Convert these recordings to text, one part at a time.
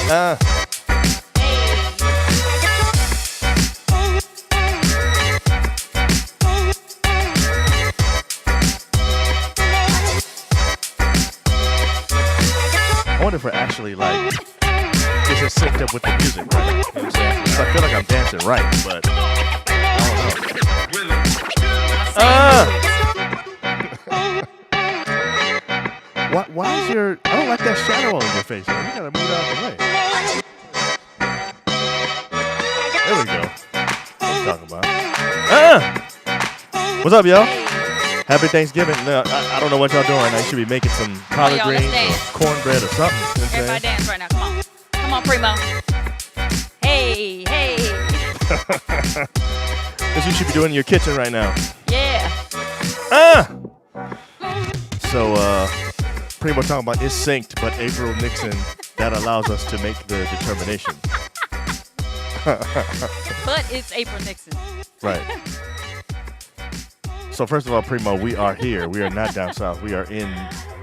I wonder if we're actually like, is it synced up with the music, right? You know what I'm saying? So I feel like I'm dancing right, but I don't know. Why is your, I don't like that shadow on your face, man. You gotta move out the way. There we go. What I'm talking about. What's up, y'all? Happy Thanksgiving. No, I don't know what y'all doing right now. You should be making some collard greens or cornbread or something. You know everybody dance right now. Come on. Come on, Primo. Hey, hey. That's what you should be doing in your kitchen right now. Yeah. So, Primo talking about it's synced, but April Nixon, that allows us to make the determination. But it's April Nixon. Right. So first of all, Primo, we are here. We are not down south. We are in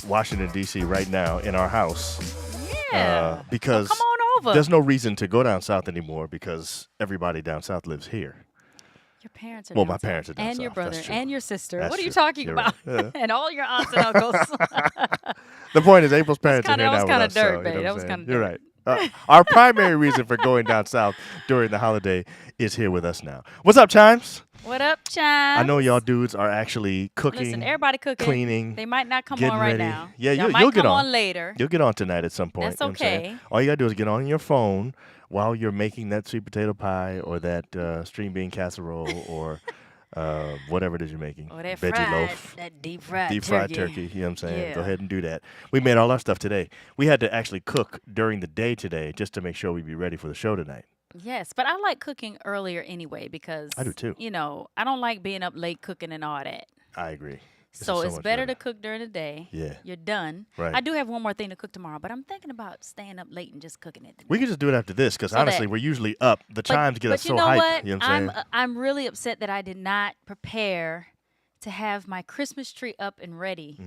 Washington, D.C. right now in our house. Yeah. Because come on over. There's no reason to go down south anymore because everybody down south lives here. Your parents are well, down my south. parents are down and south. your brother and your sister. That's what are you true. talking You're about? right. Yeah. And all your aunts and uncles. The point is, April's parents are here that was now kind with of us. dirt, So, babe. you know That what was I'm kind of saying? dirt. You're right. Our primary reason for going down south during the holiday is here with us now. What's up, Chimes? What up, Chimes? I know y'all dudes are actually cooking. Listen, everybody cooking. Cleaning. They might not come getting on right ready. now. Yeah, Y'all you'll might get come on later. You'll get on tonight at some point. That's you know what I'm saying? okay. All you gotta do is get on your phone while you're making that sweet potato pie or that string bean casserole or whatever it is you're making. Or that veggie fried, loaf. that deep fried turkey. You know what I'm saying? Yeah. Go ahead and do that. We made all our stuff today. We had to actually cook during the day today just to make sure we'd be ready for the show tonight. Yes, but I like cooking earlier anyway because I do too. You know, I don't like being up late cooking and all that. I agree. So it's better to cook during the day. Yeah. You're done. Right. I do have one more thing to cook tomorrow, but I'm thinking about staying up late and just cooking it. We can just do it after this because honestly, we're usually up. The chimes get us so hyped. But you know what? You know what I'm saying? I'm really upset that I did not prepare to have my Christmas tree up and ready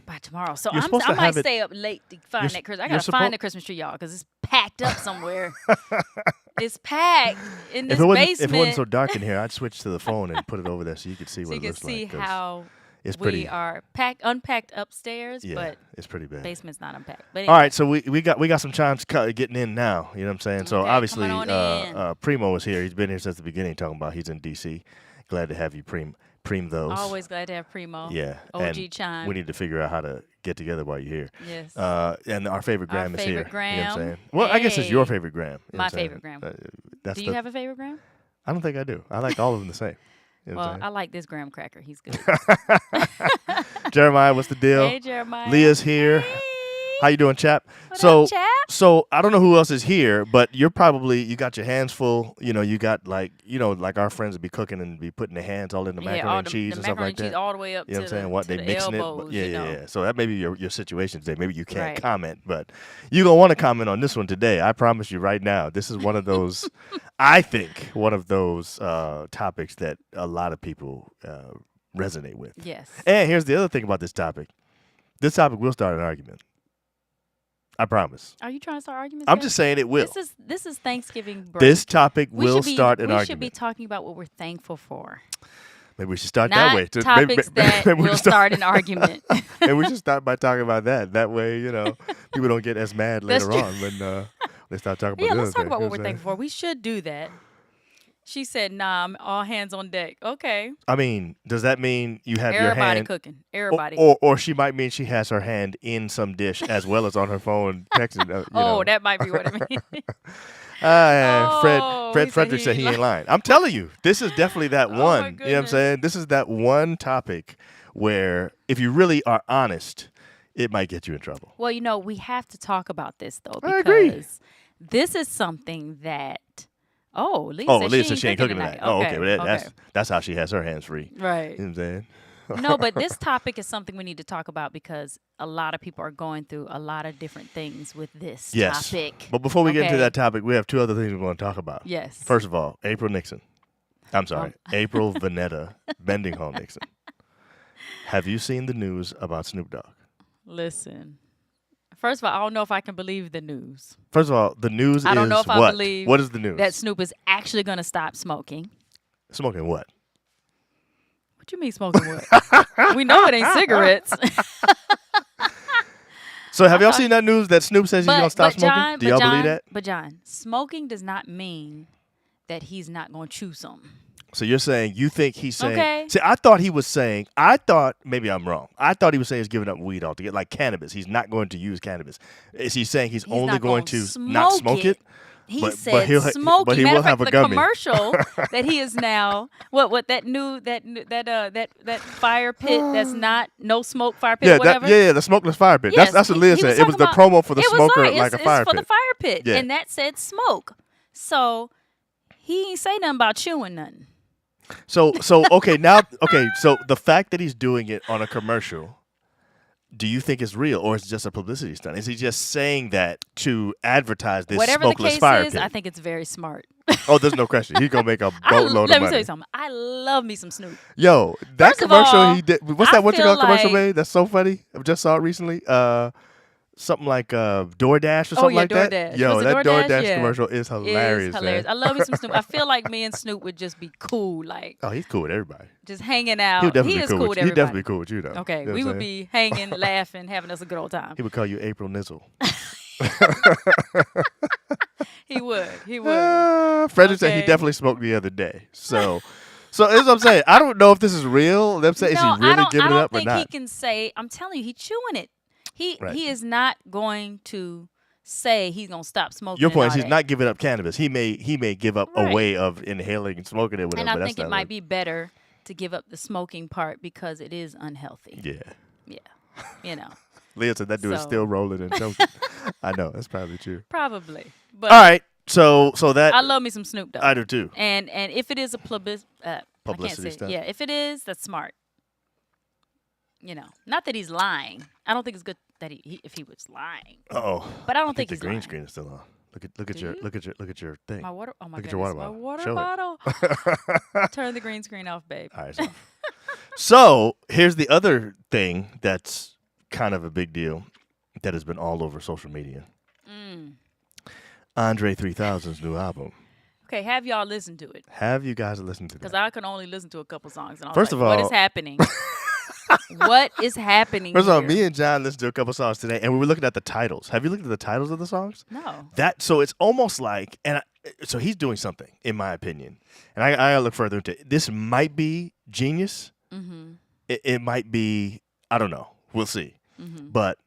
by tomorrow. So I might stay up late to find that Christmas. I gotta find the Christmas tree, y'all, because it's packed up somewhere. It's packed in this basement. If it wasn't so dark in here, I'd switch to the phone and put it over there so you could see what it looks like. So you can see how it's pretty. We are unpacked upstairs, yeah, but it's pretty bad. Basement's not unpacked. But anyway. All right, so we got some chimes getting in now. You know what I'm saying? So okay, obviously, in. Primo is here. He's been here since the beginning, talking about he's in D.C. Glad to have you, Preem those. Always glad to have Primo. Yeah. OG and chime. we need to figure out how to get together while you're here. Yes. And our favorite Graham is here. Graham. You know what I'm saying? Well, I guess it's your favorite Graham. You know My what I'm saying? favorite Graham. Do you have a favorite Graham? I don't think I do. I like all of them the same. You know well, I like this graham cracker. He's good. Jeremiah, what's the deal? Hey, Jeremiah. Leah's here. Hey. How you doing, chap? What up, chap? So I don't know who else is here, but you got your hands full. You know, you got like our friends would be cooking and be putting their hands all in the macaroni and cheese and stuff like that. All the way up you know to what I'm saying? What to they the mixing elbows, it? Yeah. So that may be your situation today. Maybe you can't right. comment, but you're gonna want to comment on this one today. I promise you right now. This is one of those. I think one of those topics that a lot of people resonate with. Yes. And here's the other thing about this topic. This topic will start an argument. I promise. Are you trying to start arguments? I'm just saying it will. This is Thanksgiving break. This topic will start an argument. We should be talking about what we're thankful for. Maybe we should start Not that way. Topics that will start an argument. And we should start by talking about that. That way, people don't get as mad later on when they start talking about let's talk about what we're thankful for. We should do that. She said, nah, I'm all hands on deck. Okay. I mean, does that mean you have your hand? Everybody cooking. Everybody. Or she might mean she has her hand in some dish as well as on her phone texting. That might be what it means. Fred Frederick said he ain't lying. I'm telling you, this is definitely that one. You know what I'm saying? This is that one topic where if you really are honest, it might get you in trouble. Well, we have to talk about this, though, because I agree. This is something that... Leah said she ain't cooking tonight. Okay. Well, that's how she has her hands free. Right. You know what I'm saying? No, but this topic is something we need to talk about because a lot of people are going through a lot of different things with this topic. But before we get into that topic, we have two other things we want to talk about. Yes. First of all, April Nixon. I'm sorry, April Vanetta Bendinghall Nixon. Have you seen the news about Snoop Dogg? Listen, First of all, I don't know if I can believe the news. First of all, the news I don't is know if what? I believe what is the news? that Snoop is actually going to stop smoking. Smoking what? What you mean smoking what? We know it ain't cigarettes. So have y'all seen that news that Snoop says he's going to stop smoking? Do y'all believe that? But John, smoking does not mean that he's not going to chew something. So you're saying you think he's saying? Okay. See, I thought he was saying. I thought maybe I'm wrong. I thought he was saying he's giving up weed altogether, like cannabis. He's not going to use cannabis. Is he saying he's only going to not smoke it? He said smoking. But he Matter will of fact, have a the gummy. commercial that he is now that fire pit that's not no smoke fire pit. Yeah, whatever. the smokeless fire pit. Yes, that's what Leah said. It was the promo for the smoker, like a fire pit. It's for the fire pit, Yeah. and that said smoke. So he ain't say nothing about chewing nothing. So so the fact that he's doing it on a commercial, do you think it's real or is it just a publicity stunt? Is he just saying that to advertise this Whatever smokeless the case fire is, pit? I think it's very smart. Oh, there's no question. He's gonna make a boatload of money. Let me tell you something. I love me some Snoop. Yo, that First of commercial all, he did. What's that? I What you feel call commercial like- made? That's so funny. I just saw it recently. Something like DoorDash or something like DoorDash. that. Yo, Was it that DoorDash? DoorDash Yeah. commercial is hilarious. Man. I love me some Snoop. I feel like me and Snoop would just be cool, like Oh, he's cool with everybody. just hanging out. He would definitely He be is cool cool with with you. He'd definitely everybody. be cool with you though. Okay, You know we what I'm would saying? be hanging, laughing, having us a good old time. He would call you April Nizzle. He would. Frederick said he Okay. definitely smoked the other day. So that's what I'm saying. I don't know if this is real. Them saying is he really giving it up or I don't not? think he can say. I'm telling you, he's chewing it. Right. He is not going to say he's gonna stop smoking. Your point and is all he's that. not giving up cannabis. He may give up a Right. way of inhaling and smoking it. Whatever, And I but think that's it not might be better to give up the smoking part because it is unhealthy. Yeah. Yeah, you know, Leah said that dude is So- still rolling and choking. I know that's probably true. probably. But All right, so that I love me some Snoop though. I do too. And if it is a Publicity I can't say, stunt. yeah, if it is, that's smart. You know, not that he's lying. I don't think it's good that if he was lying. Oh, But I don't think the he's green lying. screen is still on. Look at Do your you? look at your thing. My water. Oh my Look at goodness. your water My bottle. water Show it. bottle. Turn the green screen off, babe. All right. So here's the other thing that's kind of a big deal that has been all over social media. Andre 3000's new album. Okay, have y'all listened to it? Have you guys listened to Because that? I can only listen to a couple songs. And I was First like, of all- what is happening? What is happening? First of all, here? me and John listened to a couple songs today, and we were looking at the titles. Have you looked at the titles of the songs? No. So it's almost like, so he's doing something, in my opinion, and I gotta look further into it. This might be genius. Mm-hmm. It might be, I don't know. We'll see. Mm-hmm. But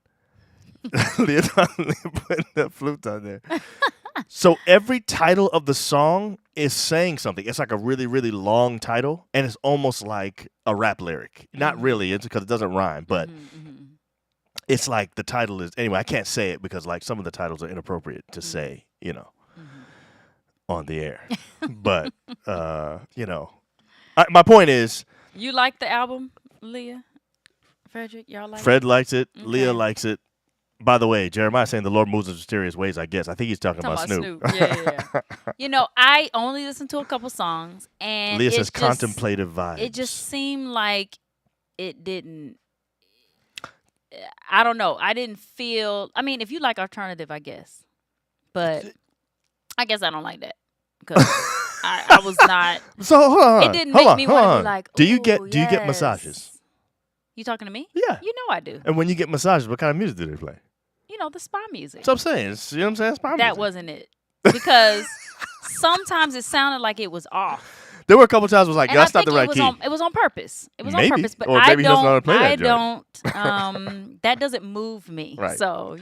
Leah putting the flute on there. So every title of the song is saying something. It's like a really, really long title, and it's almost like a rap lyric. Not really, it's because it doesn't rhyme, but Mm-hmm. it's like the title is, anyway, I can't say it because like some of the titles are inappropriate to say, on the air. But, my point is, You like the album, Leah? Frederick, y'all like Fred likes it, Okay. Leah likes it. By the way, Jeremiah saying the Lord moves in mysterious ways, I guess. I think he's talking about Snoop. Yeah. I only listened to a couple songs, and Leah it says just, contemplative vibes. It just seemed like it didn't. I don't know. I didn't feel. I mean, if you like alternative, I guess, but I guess I don't like that because I was not. So hold on. It didn't make me want to be like. Do you "Ooh, get yes." massages? You talking to me? Yeah. You know I do. And when you get massages, what kind of music do they play? The spa music. So I'm saying, you know what I'm saying? Spa That music. wasn't it because sometimes it sounded like it was off. There were a couple times I was like, And that's I not think the right it was key. it was on purpose. It was Maybe. on purpose, but Or I maybe he doesn't know how to play that don't. That doesn't move me. Right. So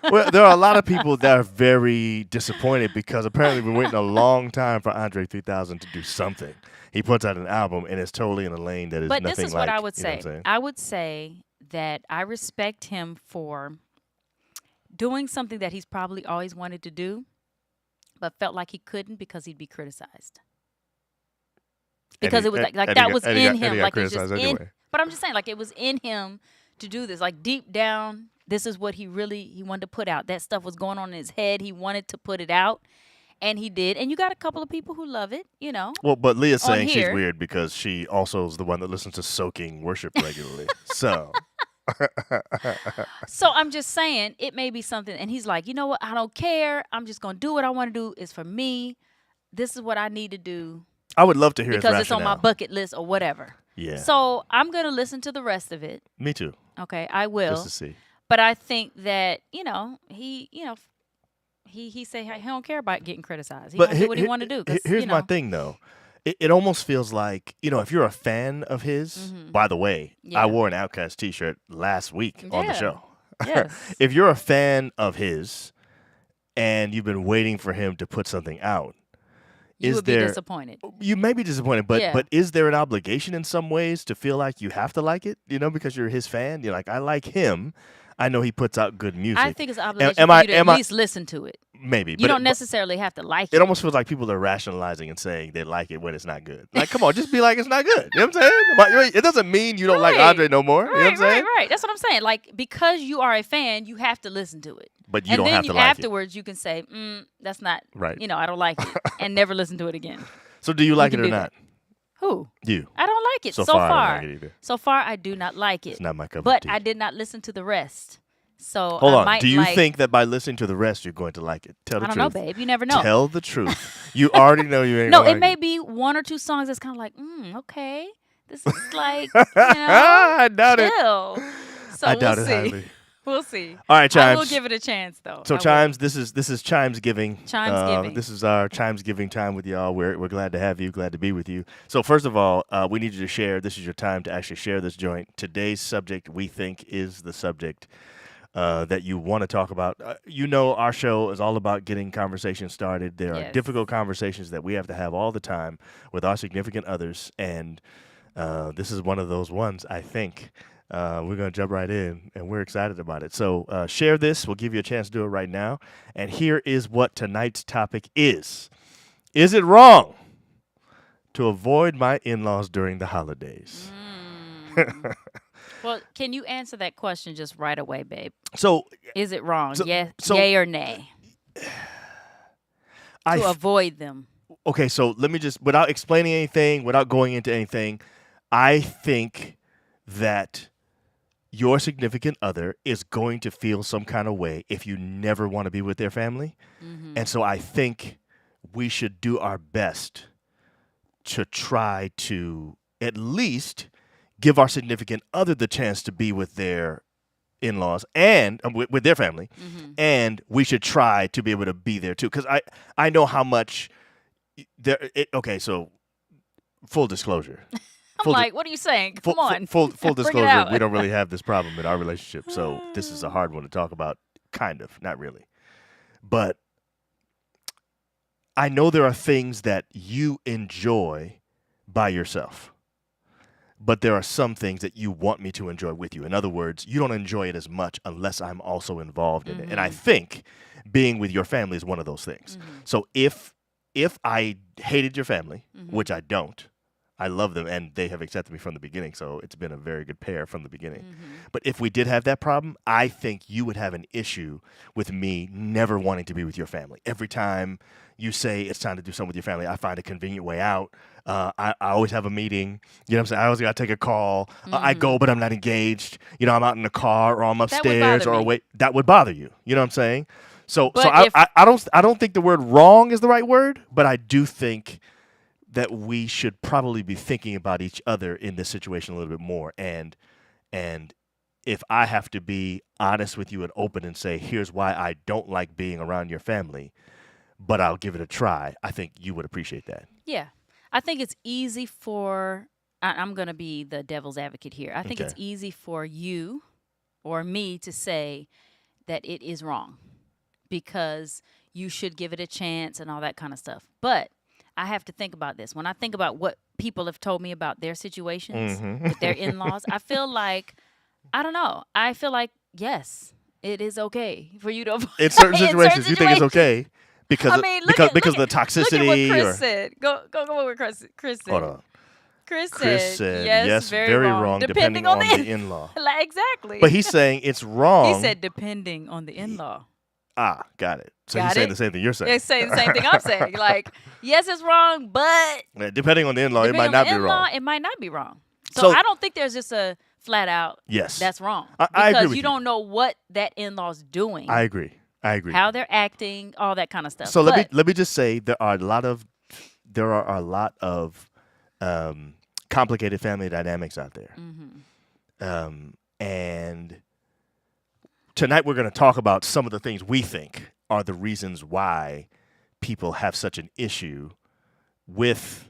Well, there are a lot of people that are very disappointed because apparently we're waiting a long time for Andre 3000 to do something. He puts out an album and it's totally in a lane that is But nothing this is like, what I would you know say. what I'm saying? I would say that I respect him for doing something that he's probably always wanted to do, but felt like he couldn't because he'd be criticized. Because it was like that was in him. Like it's just in. But I'm just saying, like it was in him to do this. Like deep down, this is what he wanted to put out. That stuff was going on in his head. He wanted to put it out, and he did. And you got a couple of people who love it. Well, but Leah's on saying she's here. weird because she also is the one that listens to soaking worship regularly. So So I'm just saying it may be something. And he's like, you know what? I don't care. I'm just going to do what I want to do. It's for me. This is what I need to do. I would love to hear his rationale. Because it's on my bucket list or whatever. Yeah. So I'm going to listen to the rest of it. Me too. Okay, I will. Just to see. But I think that, he say he don't care about getting criticized. He gonna do what he want to do. Here's my thing, though. It almost feels like, if you're a fan of his, by the way, I wore an Outkast T-shirt last week on the show. Yes. If you're a fan of his and you've been waiting for him to put something out, you would be disappointed. You may be disappointed, but is there an obligation in some ways to feel like you have to like it, because you're his fan? You're like, I like him. I know he puts out good music. I think it's an obligation for you to at least listen to it. Maybe. You don't necessarily have to like it. It almost feels like people are rationalizing and saying they like it when it's not good. Like, come on, just be like it's not good. You know what I'm saying? It doesn't mean you don't like Andre no more. You know what I'm saying? Right. That's what I'm saying. Like, because you are a fan, you have to listen to it. But you don't have to like afterwards, you can say, that's not, right. I don't like it, and never listen to it again. So do you like it or not? Who? You. I don't like it. So far, I don't like it either. So far, I do not like it. It's not my cup of tea. But I did not listen to the rest. So hold on. Do you think that by listening to the rest, you're going to like it? Tell the truth. I don't know, babe. You never know. Tell the truth. You already know you ain't. No, it may be one or two songs that's kind of like, okay, this is like, I doubt chill. it. So I doubt we'll it see. highly. We'll see. All right, Chimes. I will give it a chance, though. So Chimes, this is Chimes Giving. Chimes Giving. This is our Chimes Giving time with y'all. We're glad to have you. Glad to be with you. So first of all, we need you to share. This is your time to actually share this joint. Today's subject, we think, is the subject that you want to talk about. Our show is all about getting conversations started. There are difficult conversations that we have to have all the time with our significant others, and this is one of those ones, I think. We're going to jump right in, and we're excited about it. So share this. We'll give you a chance to do it right now. And here is what tonight's topic is. Is it wrong to avoid my in-laws during the holidays? Well, can you answer that question just right away, babe? So, is it wrong? Yay or nay? To avoid them. Okay, so let me just, without explaining anything, without going into anything, I think that your significant other is going to feel some kind of way if you never want to be with their family. Mm-hmm. And so I think we should do our best to try to at least give our significant other the chance to be with their in-laws and with their family. Mm-hmm. And we should try to be able to be there too. Because I know how much okay, so full disclosure. What are you saying? Come on. Full disclosure, we don't really have this problem in our relationship. So this is a hard one to talk about. Kind of, not really. But I know there are things that you enjoy by yourself. But there are some things that you want me to enjoy with you. In other words, you don't enjoy it as much unless I'm also involved in it. And I think being with your family is one of those things. Mm-hmm. So if I hated your family, which I don't, I love them, and they have accepted me from the beginning, so it's been a very good pair from the beginning. Mm-hmm. But if we did have that problem, I think you would have an issue with me never wanting to be with your family. Every time you say it's time to do something with your family, I find a convenient way out. I always have a meeting. You know what I'm saying? I always got to take a call. I go, but I'm not engaged. I'm out in the car, or I'm upstairs, or away. That would bother you. You know what I'm saying? So I don't think the word wrong is the right word, but I do think that we should probably be thinking about each other in this situation a little bit more. And if I have to be honest with you and open and say, here's why I don't like being around your family, but I'll give it a try, I think you would appreciate that. Yeah. I think it's easy for, I'm going to be the devil's advocate here. I think it's easy for you or me to say that it is wrong because you should give it a chance and all that kind of stuff. But I have to think about this. When I think about what people have told me about their situations with their in-laws, I feel like, I don't know. I feel like, yes, it is okay for you to avoid. In certain situations, you think it's okay because of the toxicity. Look at what Chris said. Go what Chris said. Hold on. Chris said, yes, very wrong, depending on the in-law. Exactly. But he's saying it's wrong. He said depending on the in-law. Got it. So he's saying the same thing you're saying. He's saying the same thing I'm saying. Like, yes, it's wrong, but depending on the in-law, it might not be wrong. It might not be wrong. So I don't think there's just a flat out, yes, that's wrong. I agree because with you don't know what that in-law's doing. I agree. How they're acting, all that kind of stuff. So let me just say there are a lot of complicated family dynamics out there. And tonight we're going to talk about some of the things we think are the reasons why people have such an issue with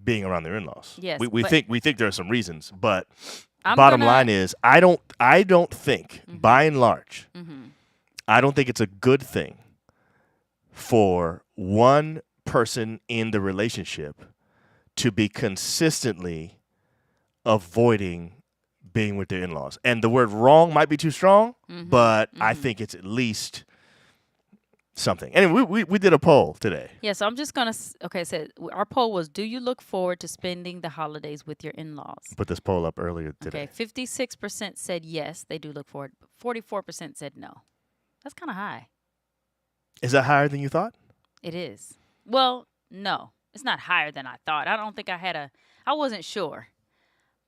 being around their in-laws. Yes, we think there are some reasons, but I'm bottom line is I don't think by and large I don't think it's a good thing for one person in the relationship to be consistently avoiding being with their in-laws. And the word wrong might be too strong, but I think it's at least something. Anyway, we did a poll today. Yeah, so I'm just going to, so our poll was, do you look forward to spending the holidays with your in-laws? Put this poll up earlier today. Okay, 56% said yes, they do look forward. 44% said no. That's kind of high. Is that higher than you thought? It is. Well, no, it's not higher than I thought. I don't think I wasn't sure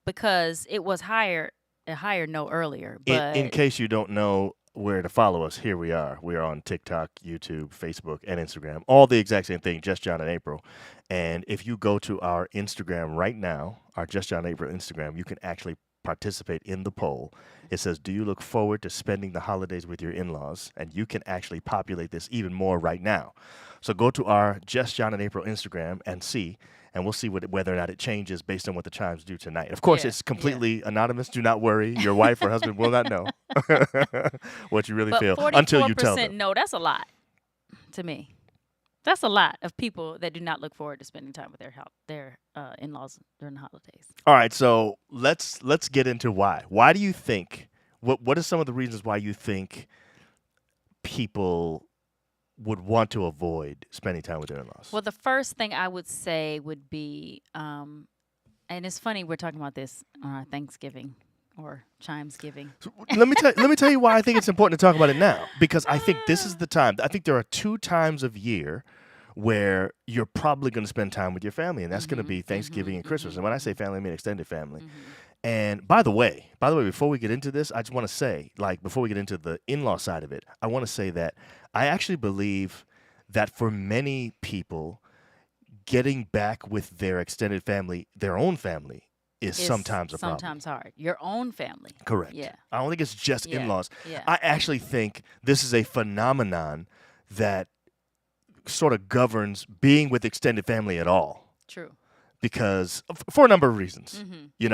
because it was a higher no earlier. But in case you don't know where to follow us, here we are. We are on TikTok, YouTube, Facebook, and Instagram. All the exact same thing, Just John and April. And if you go to our Instagram right now, our Just John and April Instagram, you can actually participate in the poll. It says, do you look forward to spending the holidays with your in-laws? And you can actually populate this even more right now. So go to our Just John and April Instagram and see, and we'll see whether or not it changes based on what the chimes do tonight. Of course, it's completely anonymous. Do not worry. Your wife or husband will not know what you really feel until you tell them. No, that's a lot to me. That's a lot of people that do not look forward to spending time with their in-laws during the holidays. All right, so let's get into why. Why do you think? What are some of the reasons why you think people would want to avoid spending time with their in-laws? Well, the first thing I would say would be, and it's funny we're talking about this on our Thanksgiving or Chimesgiving. So let me tell you why I think it's important to talk about it now, because I think this is the time. I think there are 2 times of year where you're probably going to spend time with your family, and that's going to be Thanksgiving and Christmas. And when I say family, I mean extended family. And by the way, before we get into this, I just want to say, before we get into the in-law side of it, I want to say that I actually believe that for many people, getting back with their extended family, their own family, is sometimes a problem. Sometimes hard. Your own family. Correct. Yeah. I don't think it's just in-laws. Yeah. I actually think this is a phenomenon that sort of governs being with extended family at all. True. Because for a number of reasons, you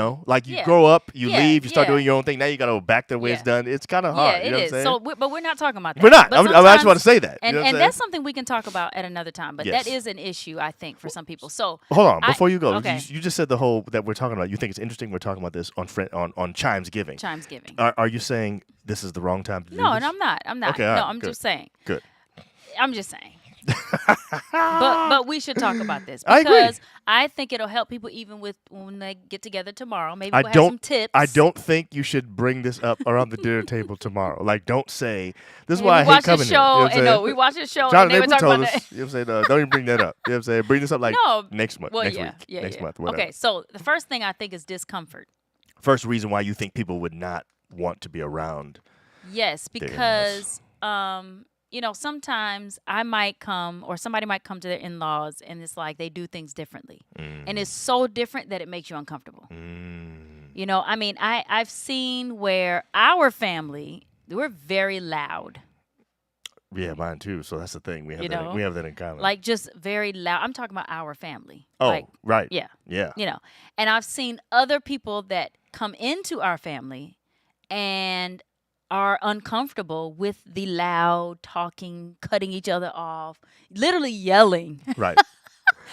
grow up, you leave, you start doing your own thing. Now you got to go back the way it's done. It's kind of hard. Yeah, it is. So, but we're not talking about that. We're not. I just want to say that. And that's something we can talk about at another time. But that is an issue, I think, for some people. So hold on, before you go, okay. you just said the whole that we're talking about. You think it's interesting we're talking about this on Chimesgiving. Chimesgiving. Are you saying this is the wrong time to do this? No, and I'm not. Okay, no, right, I'm just saying. Good. I'm just saying. but we should talk about this because I agree. I think it'll help people even when they get together tomorrow. Maybe we'll have some tips. I don't think you should bring this up around the dinner table tomorrow. Don't say this is why I hate coming here. We watched the show John and they were talking about that. You know what I'm saying? Don't even bring that up. You know what I'm saying? Bring this up next month, next week, next month, whatever. Okay, so the first thing I think is discomfort. First reason why you think people would not want to be around. Yes, because sometimes I might come or somebody might come to their in-laws and it's like they do things differently. And it's so different that it makes you uncomfortable. I've seen where our family, we're very loud. Yeah, mine too. So that's the thing. We have that in common. Just very loud. I'm talking about our family. Oh, right. Yeah. Yeah. And I've seen other people that come into our family and are uncomfortable with the loud talking, cutting each other off, literally yelling. Right.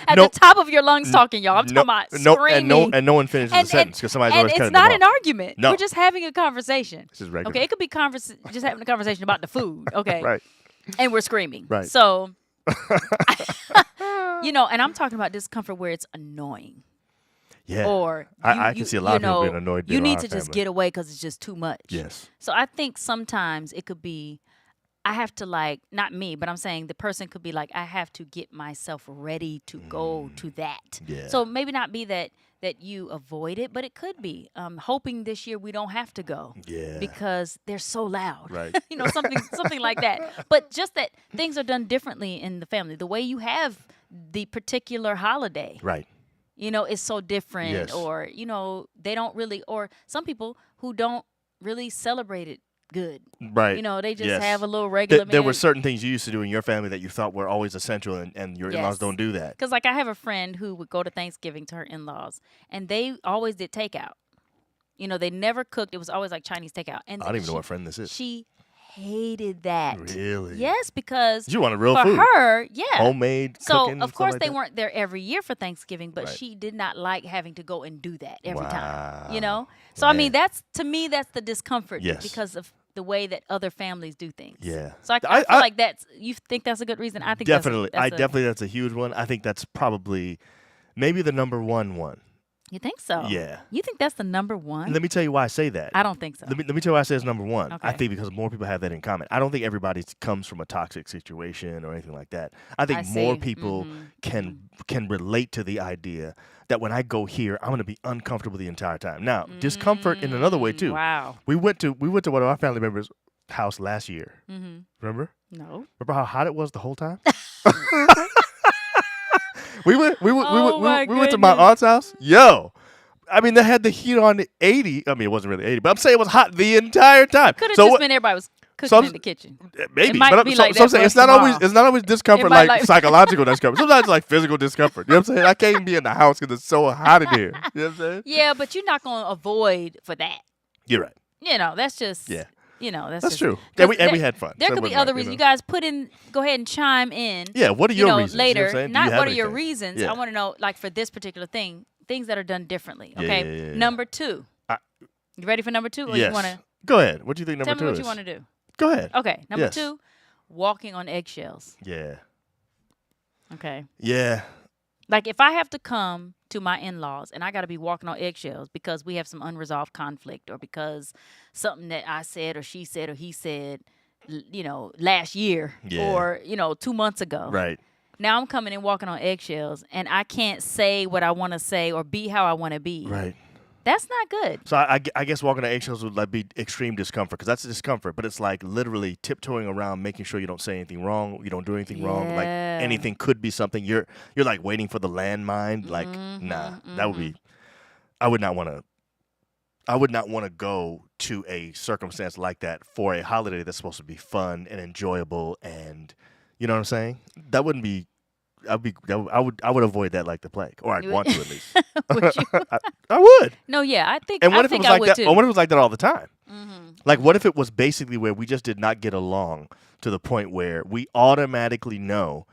At the top of your lungs talking, y'all. I'm talking about screaming. And no one finishes the sentence because somebody's always cutting them off. And it's not an argument. No. We're just having a conversation. This is regular. Okay, it could be just having a conversation about the food. Okay. Right. And we're screaming. Right. So, and I'm talking about discomfort where it's annoying. Yeah. Or I can see a lot of people being annoyed. You need to just get away because it's just too much. Yes. So I think sometimes it could be I have to like, not me, but I'm saying the person could be like, I have to get myself ready to go to that. Yeah. So maybe not be that you avoid it, but it could be hoping this year we don't have to go. Yeah. Because they're so loud. Right. something like that. But just that things are done differently in the family. The way you have the particular holiday. Right. Is so different. Yes. Or, they don't really, or some people who don't really celebrate it good. Right. They just have a little regular. There were certain things you used to do in your family that you thought were always essential, and your in-laws don't do that. Because, like, I have a friend who would go to Thanksgiving to her in-laws, and they always did takeout. They never cooked. It was always like Chinese takeout. And I don't even know what friend this is. She hated that. Really? Yes, because you wanted real for food. her, homemade cooking. So of course like they that? weren't there every year for Thanksgiving, but she did not like having to go and do that every time. So I mean, that's the discomfort because of the way that other families do things. Yeah. So I feel like you think that's a good reason? I think definitely. That's a huge one. I think that's probably maybe the number one. You think so? Yeah. You think that's the number one? Let me tell you why I say that. I don't think so. Let me tell you why I say it's number one. Okay. I think because more people have that in common. I don't think everybody comes from a toxic situation or anything like that. I think more people can relate to the idea that when I go here, I'm going to be uncomfortable the entire time. Now, discomfort in another way too. Wow. We went to one of our family members' house last year. Remember? No. Remember how hot it was the whole time? We went to my aunt's house. Yo, I mean, they had the heat on 80. I mean, it wasn't really 80, but I'm saying it was hot the entire time. Could have just been everybody was cooking in the kitchen. Maybe, it might but be I'm saying it's not always discomfort like psychological discomfort. Sometimes it's like physical discomfort. You know what I'm saying? I can't even be in the house because it's so hot in here. You know what I'm saying? Yeah, but you're not going to avoid for that. You're right. That's just that's true. And we had fun. There could be other reasons. You guys go ahead and chime in. Yeah, what are your reasons? Later, you know not what are your reasons. I want to know, like, for this particular thing, things that are done differently. Okay, yeah. Number 2. You ready for number 2? Or yes. you want to? Go ahead. What do you think number 2 is? Tell me what you want to do. Go ahead. Okay, number 2, walking on eggshells. Yeah. Okay. Yeah. Like, if I have to come to my in-laws and I got to be walking on eggshells because we have some unresolved conflict or because something that I said or she said or he said, last year or, 2 months ago. Right. Now I'm coming and walking on eggshells and I can't say what I want to say or be how I want to be. Right. That's not good. So I guess walking on eggshells would like be extreme discomfort because that's discomfort, but it's like literally tiptoeing around, making sure you don't say anything wrong, you don't do anything wrong. Like anything could be something. You're like waiting for the landmine. Like that would be. I would not want to go to a circumstance like that for a holiday that's supposed to be fun and enjoyable, and you know what I'm saying. That wouldn't be. I would avoid that like the plague, or I'd want to at least. Would you? I would. No, yeah, I think. And what if it was like that? Too. Or what if it was like that all the time? Like, what if it was basically where we just did not get along to the point where we automatically know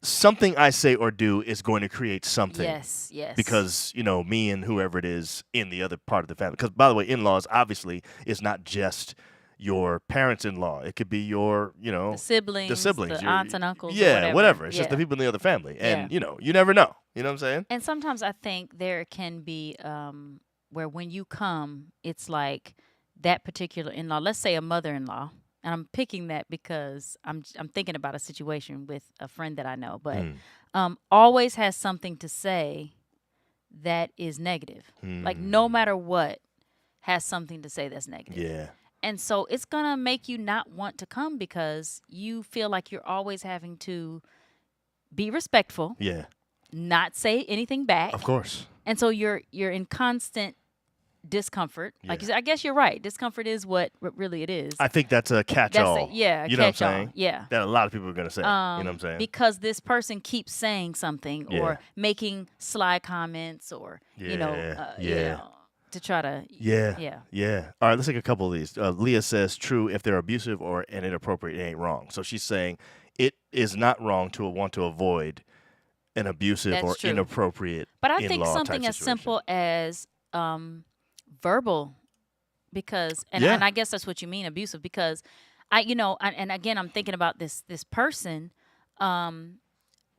something I say or do is going to create something. Yes. Because me and whoever it is in the other part of the family. Because by the way, in-laws obviously is not just your parents-in-law. It could be your, the siblings, the aunts and uncles. Yeah, whatever. It's just the people in the other family. And, you never know. You know what I'm saying? And sometimes I think there can be where when you come, it's like that particular in-law, let's say a mother-in-law, and I'm picking that because I'm thinking about a situation with a friend that I know, but always has something to say that is negative. Like no matter what, has something to say that's negative. Yeah. And so it's going to make you not want to come because you feel like you're always having to be respectful. Yeah. Not say anything back. Of course. And so you're in constant discomfort. Like you said, I guess you're right. Discomfort is what really it is. I think that's a catch-all. You know what I'm saying? Yeah. That a lot of people are going to say. You know what I'm saying? Because this person keeps saying something or making sly comments or, you know, to try to Yeah. All right, let's take a couple of these. Leah says, true, if they're abusive or and inappropriate, it ain't wrong. So she's saying it is not wrong to want to avoid an abusive or inappropriate But I think something as simple as verbal, because and I guess that's what you mean, abusive, because and again I'm thinking about this person, the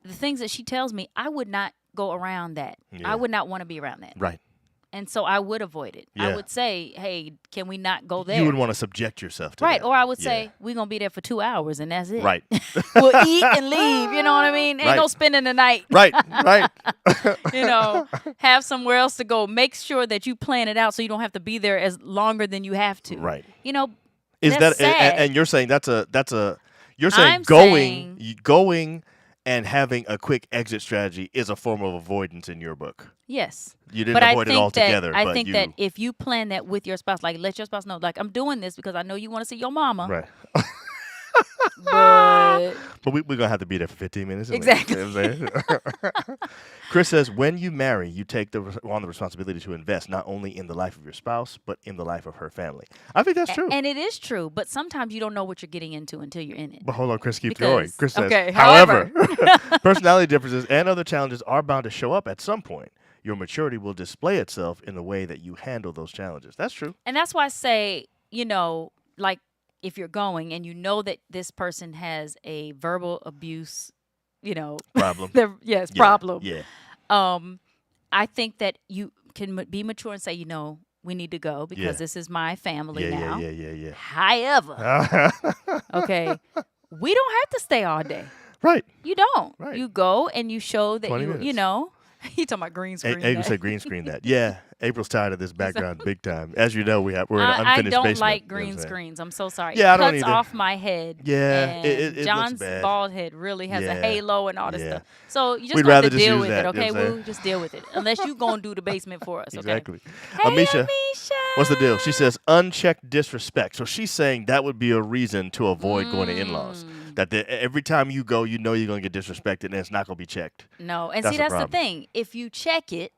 things that she tells me, I would not go around that. I would not want to be around that. Right. And so I would avoid it. Yeah. I would say, hey, can we not go there? You would want to subject yourself to right. that. Or I would say, we're going to be there for 2 hours and that's it. Right. We'll eat and leave. You know what I mean? Ain't no spending the night. Right. Have somewhere else to go. Make sure that you plan it out so you don't have to be there as longer than you have to. Right. Is that's that sad. And you're saying you're saying going and having a quick exit strategy is a form of avoidance in your book. Yes. You didn't avoid it altogether. I think that if you plan that with your spouse, like let your spouse know, like I'm doing this because I know you want to see your mama. Right. But we're going to have to be there for 15 minutes. Exactly. You know what I'm saying? Chris says, when you marry, you take on the responsibility to invest not only in the life of your spouse, but in the life of her family. I think that's true. And it is true, but sometimes you don't know what you're getting into until you're in it. But hold on, Chris keeps going. Chris says, okay, however, personality differences and other challenges are bound to show up at some point. Your maturity will display itself in the way that you handle those challenges. That's true. And that's why I say, like if you're going and you know that this person has a verbal abuse, problem. Problem. Yeah. I think that you can be mature and say, we need to go because this is my family now. Yeah. However, okay, we don't have to stay all day. Right. You don't. Right. You go and you show that minutes. He talking about green screen. April said green screen that. Yeah. April's tired of this background big time. As you know, we're in an unfinished basement. I don't like green screens. I'm so sorry. Yeah, it I don't cuts either. off my head. Yeah, and it John's looks bad. bald head really has a halo and all this stuff. So you just We'd have rather to just deal use with that, it, okay? you know what I'm We'll just deal with it. Unless you gonna do the basement for us, okay? Exactly. Hey, Amisha, Amisha, what's the deal? She says unchecked disrespect. So she's saying that would be a reason to avoid going to in-laws. That every time you go, you're going to get disrespected and it's not going to be checked. No, and that's that's the problem. thing. If you check it,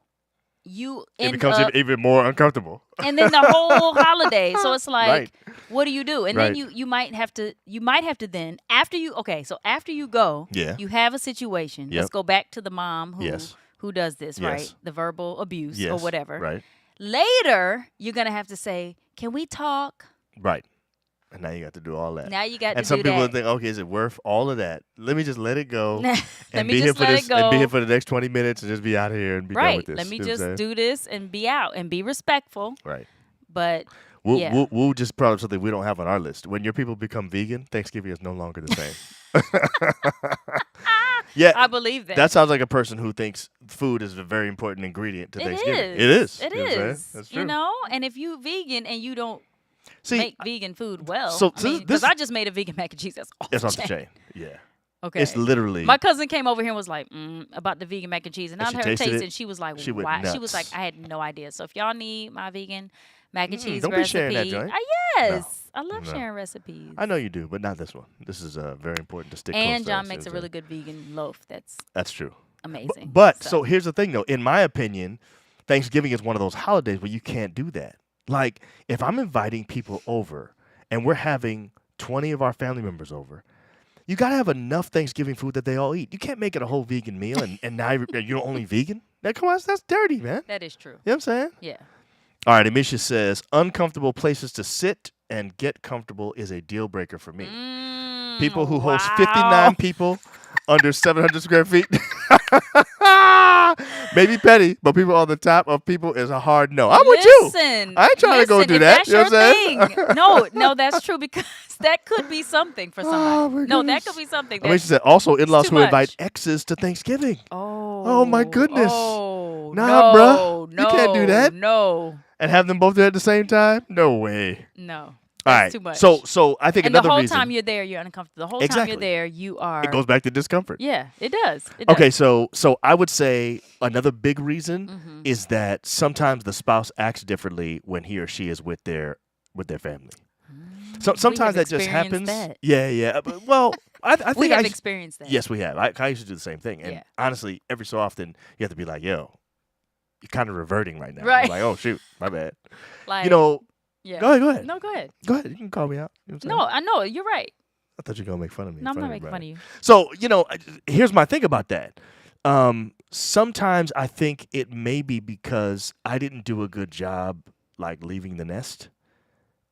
it becomes even more uncomfortable. And then the whole holiday. So it's like, what do you do? And Right. then you might have to then after you go, you have a situation. Yep. Let's go back to the mom who does this, Yes. right? The verbal abuse or Yes. whatever. Right. Later, you're gonna have to say, "Can we talk?" Right. And now you got to do all that. Now you got to do that. And some people think, okay, is it worth all of that? Let me just let it go. Let me just let it go. And be here for the next 20 minutes and just be out here and be done with this. Let me just do this and be out and be respectful. Right. But we'll just probably something we don't have on our list. When your people become vegan, Thanksgiving is no longer the same. Yeah, I believe that. That sounds like a person who thinks food is a very important ingredient to Thanksgiving. It is. It is. That's true. And if you vegan and you don't make vegan food well, because I just made a vegan mac and cheese. That's off It's off the chain. Yeah. Okay. It's literally. My cousin came over here and was like, about the vegan mac and cheese, and I heard her taste it, and she was like, "Why?" She was like, "I had no idea." So if y'all need my vegan mac and cheese don't recipe, be sharing that joint. Yes, I love sharing recipes. I know you do, but not this one. This is very important to stick. And close John to makes a really good vegan loaf. That's true. Amazing. But so here's the thing, though. In my opinion, Thanksgiving is one of those holidays where you can't do that. Like if I'm inviting people over and we're having 20 of our family members over, you got to have enough Thanksgiving food that they all eat. You can't make it a whole vegan meal and now you're only vegan. Come on, that's dirty, man. That is true. You know what I'm saying? Yeah. All right, Amisha says, uncomfortable places to sit and get comfortable is a deal breaker for me. People who host 59 people under 700 square feet. Maybe petty, but people on the top of people is a hard no. I'm with you. I ain't trying to go do that. That's your thing. No, that's true because that could be something for somebody. No, that could be something. Amisha said, also in-laws who invite exes to Thanksgiving. Oh my goodness. Oh, nah, bruh. You can't do that. No. And have them both there at the same time? No way. No. All right. Too much. So I think another reason. And the whole time you're there, you're uncomfortable. The whole time you're there, you are. It goes back to discomfort. Yeah, it does. Okay, so I would say another big reason is that sometimes the spouse acts differently when he or she is with their family. So sometimes that just happens. That. Yeah. Well, I think we have experienced that. Yes, we have. I used to do the same thing, and honestly, every so often you have to be like, "Yo, you're kind of reverting right now." Right. I'm like, "Oh shoot, my bad." Like, Yeah. Go ahead. No, go ahead. Go ahead. You can call me out. You know no, I know. You're right. I thought you were going to make fun of me. No, I'm not making fun of you. So, here's my thing about that. Sometimes I think it may be because I didn't do a good job, like, leaving the nest.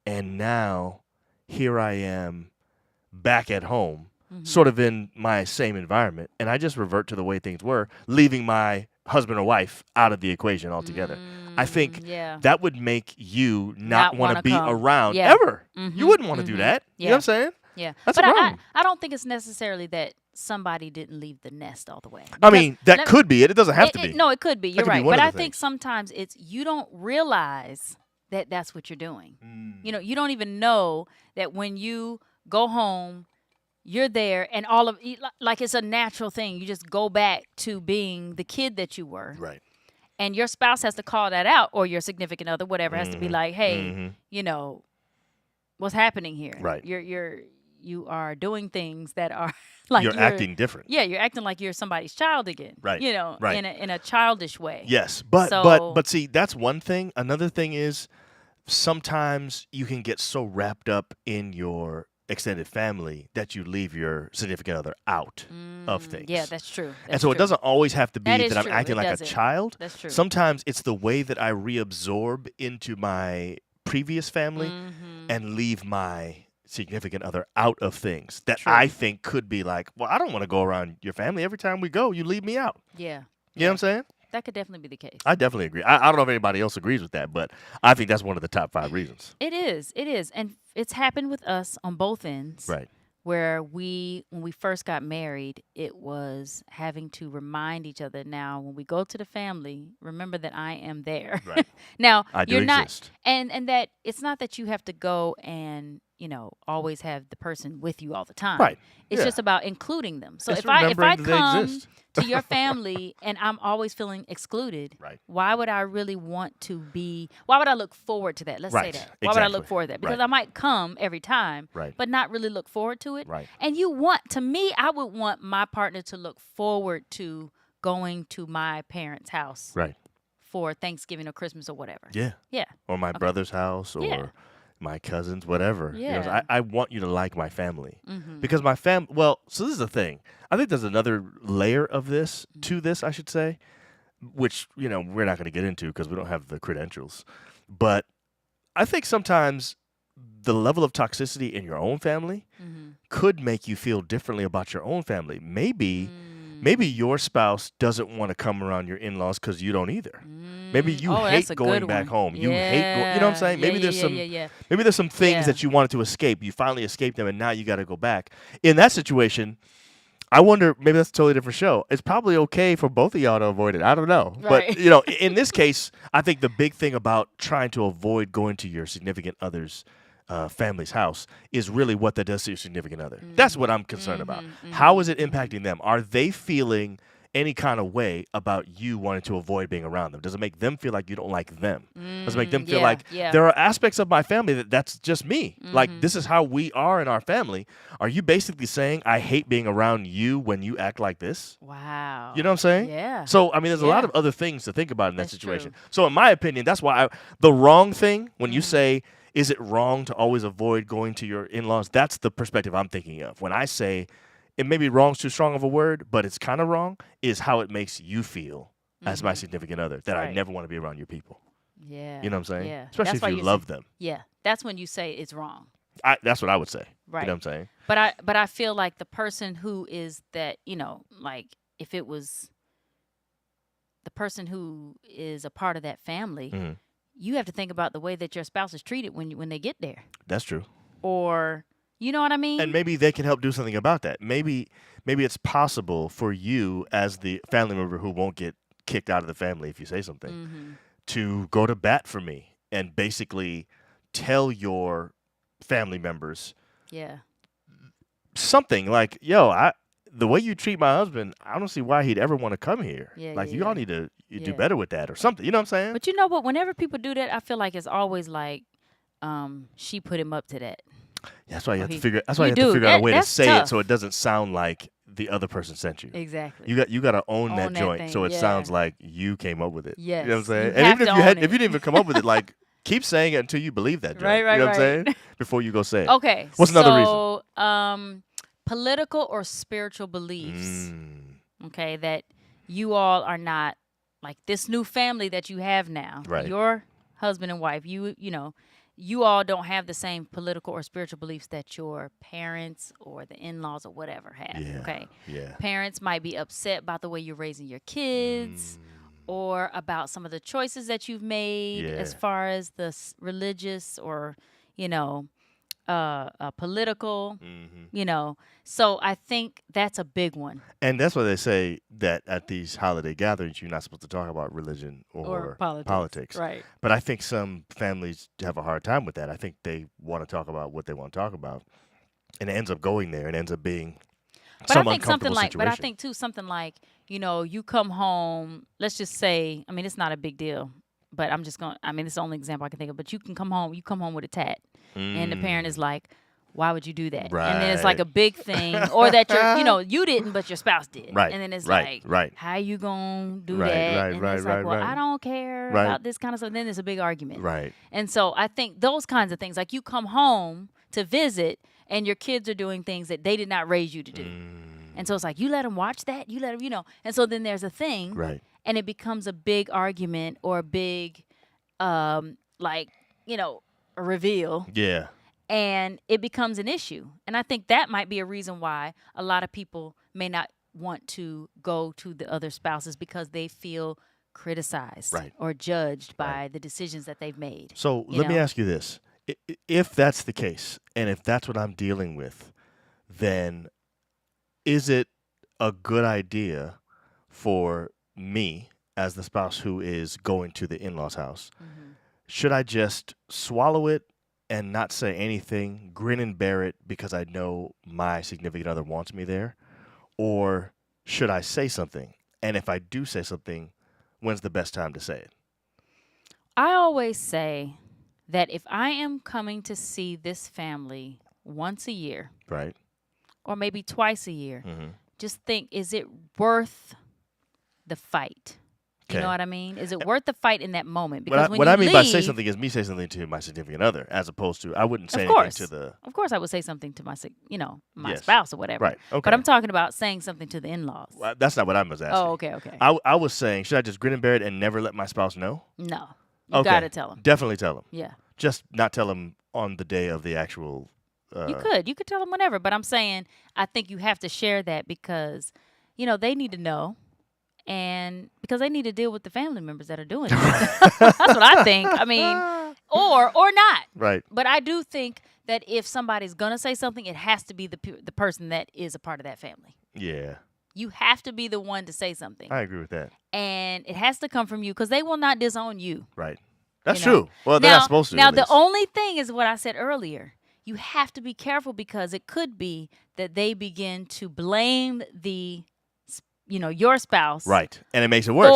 And now here I am back at home, sort of in my same environment. And I just revert to the way things were, leaving my husband or wife out of the equation altogether. I think that would make you not want to be around ever. You wouldn't want to do that. You know what I'm saying? Yeah. That's but a problem. I don't think it's necessarily that somebody didn't leave the nest all the way. I mean, that could be it. It doesn't have to be. No, it could be. You're right. But I think sometimes it's you don't realize that that's what you're doing. You know, you don't even know that when you go home, you're there and all of like it's a natural thing. You just go back to being the kid that you were. Right. And your spouse has to call that out, or your significant other, whatever, has to be like, hey, you know, what's happening here? Right. You are doing things that are like you're acting different. Yeah, you're acting like you're somebody's child again. Right. You know, right. in a childish way. Yes, but see, that's one thing. Another thing is sometimes you can get so wrapped up in your extended family that you leave your significant other out of things. Yeah, that's true. And so it doesn't always have to be that I'm true. acting like a child. That's true. Sometimes it's the way that I reabsorb into my previous family and leave my significant other out of things that I think could be like, well, I don't want to go around your family. Every time we go, you leave me out. Yeah. You know what I'm saying? That could definitely be the case. I definitely agree. I don't know if anybody else agrees with that, but I think that's one of the top 5 reasons. It is. It is. And it's happened with us on both ends. Right. Where when we first got married, it was having to remind each other, now when we go to the family, remember that I am there. Right. Now, I do you're exist. not, and that it's not that you have to go and, you know, always have the person with you all the time. Right. It's just about including them. So Just if I remembering that they come exist. to your family and I'm always feeling excluded, why would I really want to be, why would I look forward to that? Let's say that. Why would I look forward to that? Because I might come every time, but not really look forward to it. Right. And to me, I would want my partner to look forward to going to my parents' house for Thanksgiving or Christmas or whatever. Yeah. Yeah. Or my brother's house or my cousins, whatever. Yeah. You know, I want you to like my family. Because my family, well, so this is the thing. I think there's another layer of this, to this, I should say, which, you know, we're not going to get into because we don't have the credentials. But I think sometimes the level of toxicity in your own family could make you feel differently about your own family. Maybe your spouse doesn't want to come around your in-laws because you don't either. Maybe you hate going back home. You hate you know what I'm saying? Maybe there's some things that you wanted to escape. You finally escaped them and now you got to go back. In that situation, I wonder, maybe that's a totally different show. It's probably okay for both of y'all to avoid it. I don't know. Right. But, you know, in this case, I think the big thing about trying to avoid going to your significant other's family's house is really what that does to your significant other. That's what I'm concerned about. How is it impacting them? Are they feeling any kind of way about you wanting to avoid being around them? Does it make them feel like you don't like them? Does it make them feel like there are aspects of my family that's just me? Like, this is how we are in our family. Are you basically saying I hate being around you when you act like this? Wow. You know what I'm saying? Yeah. So, I mean, there's a lot of other things to think about in that situation. So, in my opinion, that's why the wrong thing, when you say, is it wrong to always avoid going to your in-laws? That's the perspective I'm thinking of. When I say, it may be wrong's too strong of a word, but it's kind of wrong, is how it makes you feel as my significant other, that I never want to be around your people. Yeah. You know what I'm saying? Yeah. Especially if you love them. Yeah. That's when you say it's wrong. That's what I would say. Right. You know what I'm saying? But I feel like the person who is that, you know, like if it was the person who is a part of that family, you have to think about the way that your spouse is treated when they get there. That's true. Or, you know what I mean? And maybe they can help do something about that. Maybe it's possible for you as the family member who won't get kicked out of the family if you say something to go to bat for me and basically tell your family members something like, yo, the way you treat my husband, I don't see why he'd ever want to come here. You all need to do better with that or something. You know what I'm saying? But you know what? Whenever people do that, I feel like it's always like she put him up to that. Yeah, that's why you have to figure. That's why you have to figure out a way to say it so it doesn't sound like the other person sent you. Exactly. You got to own that joint thing, so it sounds like you came up with it. Yes. You know what I'm saying? You And have even to own if you didn't even come up with it, like keep saying it until you believe that joint. Right, you know what I'm right. saying? Before you go say it. Okay. What's another reason? So, political or spiritual beliefs. Okay, that you all are not like this new family that you have now. Right. Your husband and wife. You know. You all don't have the same political or spiritual beliefs that your parents or the in-laws or whatever have. Yeah, okay. Yeah. Parents might be upset about the way you're raising your kids, or about some of the choices that you've made as far as the religious or, political, So I think that's a big one. And that's why they say that at these holiday gatherings, you're not supposed to talk about religion or politics. Right. But I think some families have a hard time with that. I think they want to talk about what they want to talk about. And it ends up going there. It ends up being some uncomfortable situation. But I think, too, something like, you come home, let's just say, I mean, it's not a big deal. But it's the only example I can think of. But you come home with a tat. And the parent is like, why would you do that? Right. And then it's like a big thing. Or that you didn't, but your spouse did. Right. And then it's right. how you going to do that? Right. And it's like, well, I don't care about this kind of stuff. And then it's a big argument. Right. And so I think those kinds of things, like you come home to visit and your kids are doing things that they did not raise you to do. And so it's like, you let them watch that? You let them, And so then there's a thing. Right. And it becomes a big argument or a big, a reveal. Yeah. And it becomes an issue. And I think that might be a reason why a lot of people may not want to go to the other spouses because they feel criticized or judged by the decisions that they've made. So let me ask you this. If that's the case, and if that's what I'm dealing with, then is it a good idea for me as the spouse who is going to the in-laws house? Mm-hmm. Should I just swallow it and not say anything, grin and bear it because I know my significant other wants me there? Or should I say something? And if I do say something, when's the best time to say it? I always say that if I am coming to see this family once a year, right, or maybe twice a year, just think, is it worth the fight? You know what I mean? Is it worth the fight in that moment? Because what I mean by say something is me say something to my significant other, as opposed to I wouldn't say anything to the. Of course, I would say something to my spouse or whatever. Right. Okay. But I'm talking about saying something to the in-laws. Well, that's not what I was asking. Oh, okay. I was saying, should I just grin and bear it and never let my spouse know? No, you gotta tell them. Definitely tell them. Yeah. Just not tell them on the day of the actual. You could tell them whenever, but I'm saying I think you have to share that because, they need to know. And because they need to deal with the family members that are doing it. That's what I think. I mean, or not. Right. But I do think that if somebody's going to say something, it has to be the person that is a part of that family. Yeah. You have to be the one to say something. I agree with that. And it has to come from you because they will not disown you. Right. That's true. Well, they're not supposed to. Now, the only thing is what I said earlier. You have to be careful because it could be that they begin to blame your spouse. Right. And it makes it worse.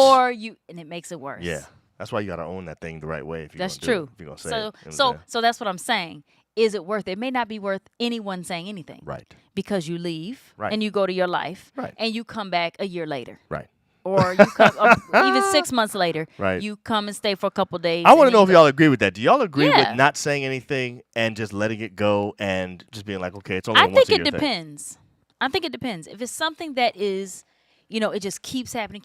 And it makes it worse. Yeah. That's why you got to own that thing the right way. That's true. If you're going to say it. So that's what I'm saying. Is it worth it? It may not be worth anyone saying anything. Right. Because you leave. Right. And you go to your life. Right. And you come back a year later. Right. Or you come, even 6 months later. Right. You come and stay for a couple days. I want to know if y'all agree with that. Do y'all agree with not saying anything and just letting it go and just being like, okay, it's only a once a year thing? I think it depends. If it's something that is... it just keeps happening,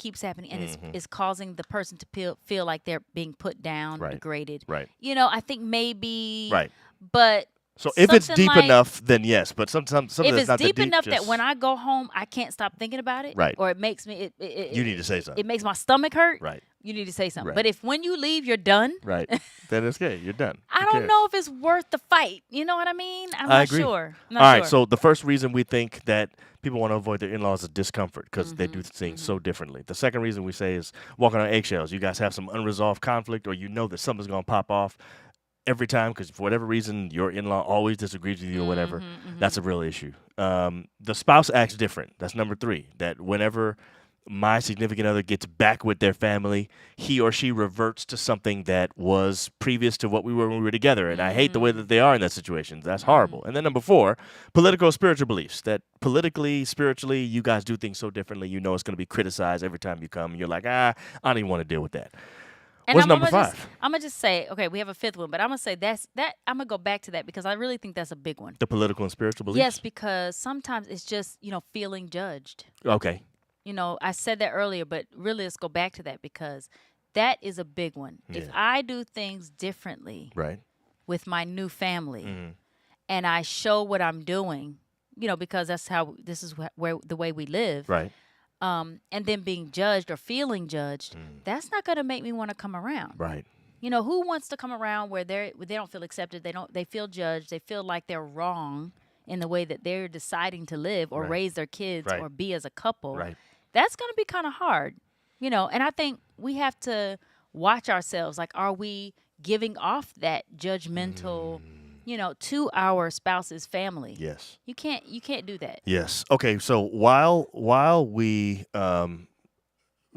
and it's causing the person to feel like they're being put down, degraded. Right. I think maybe. Right. But so if it's deep enough, then yes. But sometimes if it's deep enough that when I go home, I can't stop thinking about it. Right. Or it makes me. You need to say something. It makes my stomach hurt. Right. You need to say something. Right. But if when you leave, you're done. Right. Then it's good. You're done. I don't know if it's worth the fight. You know what I mean? I'm I not agree. sure. All right. So the first reason we think that people want to avoid their in-laws is discomfort because they do things so differently. The second reason we say is walking on eggshells. You guys have some unresolved conflict or that something's going to pop off every time because for whatever reason your in-law always disagrees with you or whatever. That's a real issue. The spouse acts different. That's number 3. That whenever my significant other gets back with their family, he or she reverts to something that was previous to what we were when we were together. And I hate the way that they are in that situation. That's horrible. And then number 4, political spiritual beliefs. That politically, spiritually, you guys do things so differently. It's going to be criticized every time you come. And you're like, I don't even want to deal with that. And What's number 5? I'm going to just say, okay, we have a 5th one, but I'm going to say that I'm going to go back to that because I really think that's a big one. The political and spiritual beliefs? Yes, because sometimes it's just, feeling judged. Okay. I said that earlier, but really let's go back to that because that is a big one. Yeah. If I do things differently with my new family and I show what I'm doing, because that's how this is where the way we live. Right. and then being judged or feeling judged, that's not going to make me want to come around. Right. Who wants to come around where they don't feel accepted, they feel judged, they feel like they're wrong in the way that they're deciding to live or raise their kids or be as a couple. Right. That's going to be kind of hard, and I think we have to watch ourselves. Like, are we giving off that judgmental, to our spouse's family? Yes. You can't do that. Yes. Okay. So while we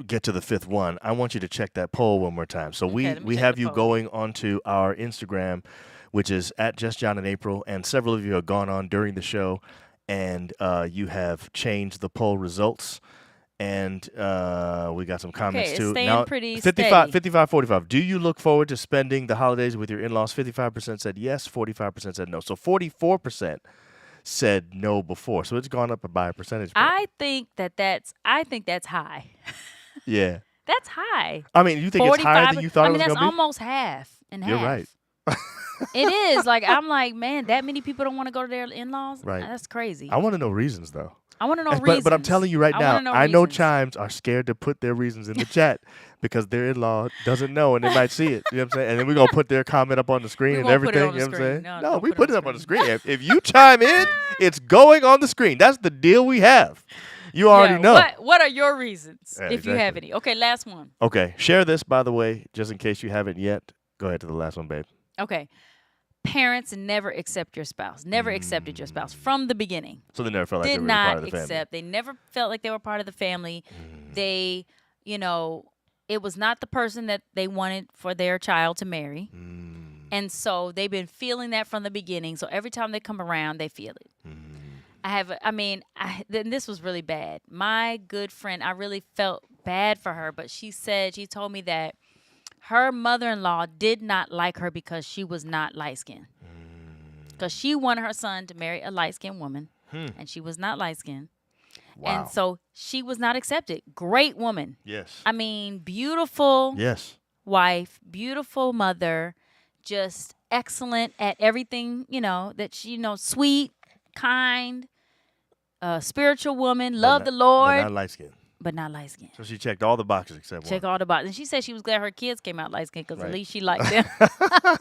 get to the fifth one, I want you to check that poll one more time. So we have you going onto our Instagram, which is at Just John and April, and several of you have gone on during the show, and you have changed the poll results. And we got some comments it's too. staying Now, pretty 45. Do you look forward to spending the holidays with your in-laws? 55% said yes, 45% said no. So 44% said no before. So it's gone up by a percentage point. I think that's high. Yeah. That's high. I mean, you think it's higher than you thought it was going to be? That's almost half and half. You're right. It is. Like, I'm like, man, that many people don't want to go to their in-laws? Right. That's crazy. I want to know reasons, though. I want to know reasons. But I'm telling you right now, I know reasons. Chimes are scared to put their reasons in the chat because their in-law doesn't know and they might see it. You know what I'm saying? And then we're going to put their comment up on the screen and everything. You know what I'm saying? No, we put it up on the screen. If you chime in, it's going on the screen. That's the deal we have. You already know. What are your reasons, if you have exactly. any? Okay, last one. Okay, share this, by the way, just in case you haven't yet. Go ahead to the last one, babe. Okay. Parents never accept your spouse. Never accepted your spouse from the beginning. So they never felt like they were part of the family. Did not accept. They never felt like they were part of the family. They, it was not the person that they wanted for their child to marry. And so they've been feeling that from the beginning. So every time they come around, they feel it. Then this was really bad. My good friend, I really felt bad for her, but she told me that her mother-in-law did not like her because she was not light-skinned. Because she wanted her son to marry a light-skinned woman, and she was not light-skinned. Wow. And so she was not accepted. Great woman. Yes. I mean, beautiful wife, beautiful mother, just excellent at everything, that she, sweet, kind, spiritual woman, love the Lord. But not light-skinned. But not light-skinned. So she checked all the boxes except one. Check all the boxes. And she said she was glad her kids came out light-skinned because at least she liked them. But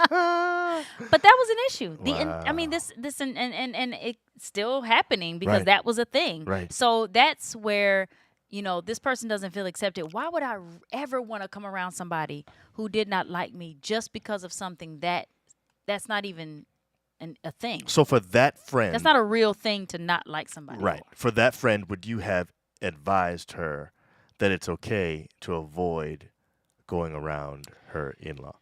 that was an issue. Wow. This and it's still happening because that was a thing. Right. So that's where, this person doesn't feel accepted. Why would I ever want to come around somebody who did not like me just because of something that's not even a thing? So for that friend. That's not a real thing to not like somebody. Right. For that friend, would you have advised her that it's okay to avoid going around her in-law?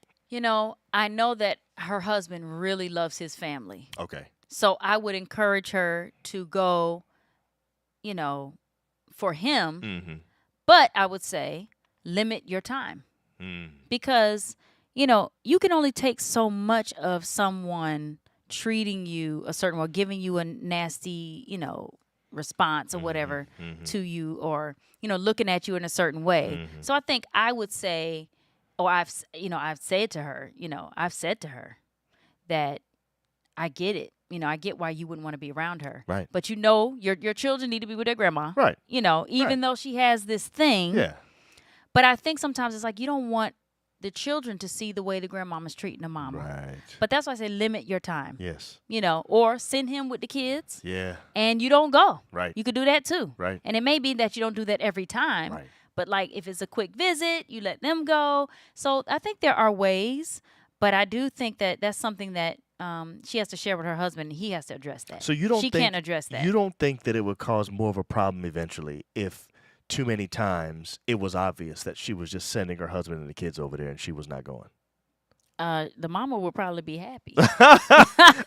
I know that her husband really loves his family. Okay. So I would encourage her to go, for him. But I would say limit your time. Because, you can only take so much of someone treating you a certain way, giving you a nasty, response or whatever to you, or looking at you in a certain way. So I think I would say, I've said to her that I get it. I get why you wouldn't want to be around her. Right. But your children need to be with their grandma. Right. Even though she has this thing. Yeah. But I think sometimes it's like you don't want the children to see the way the grandmama's treating the mama. Right. But that's why I say limit your time. Yes. Or send him with the kids. Yeah. And you don't go. Right. You could do that too. Right. And it may be that you don't do that every time. Right. But like if it's a quick visit, you let them go. So I think there are ways, but I do think that that's something that she has to share with her husband. And he has to address that. So she can't address that. You don't think that it would cause more of a problem eventually if too many times it was obvious that she was just sending her husband and the kids over there and she was not going? The mama would probably be happy.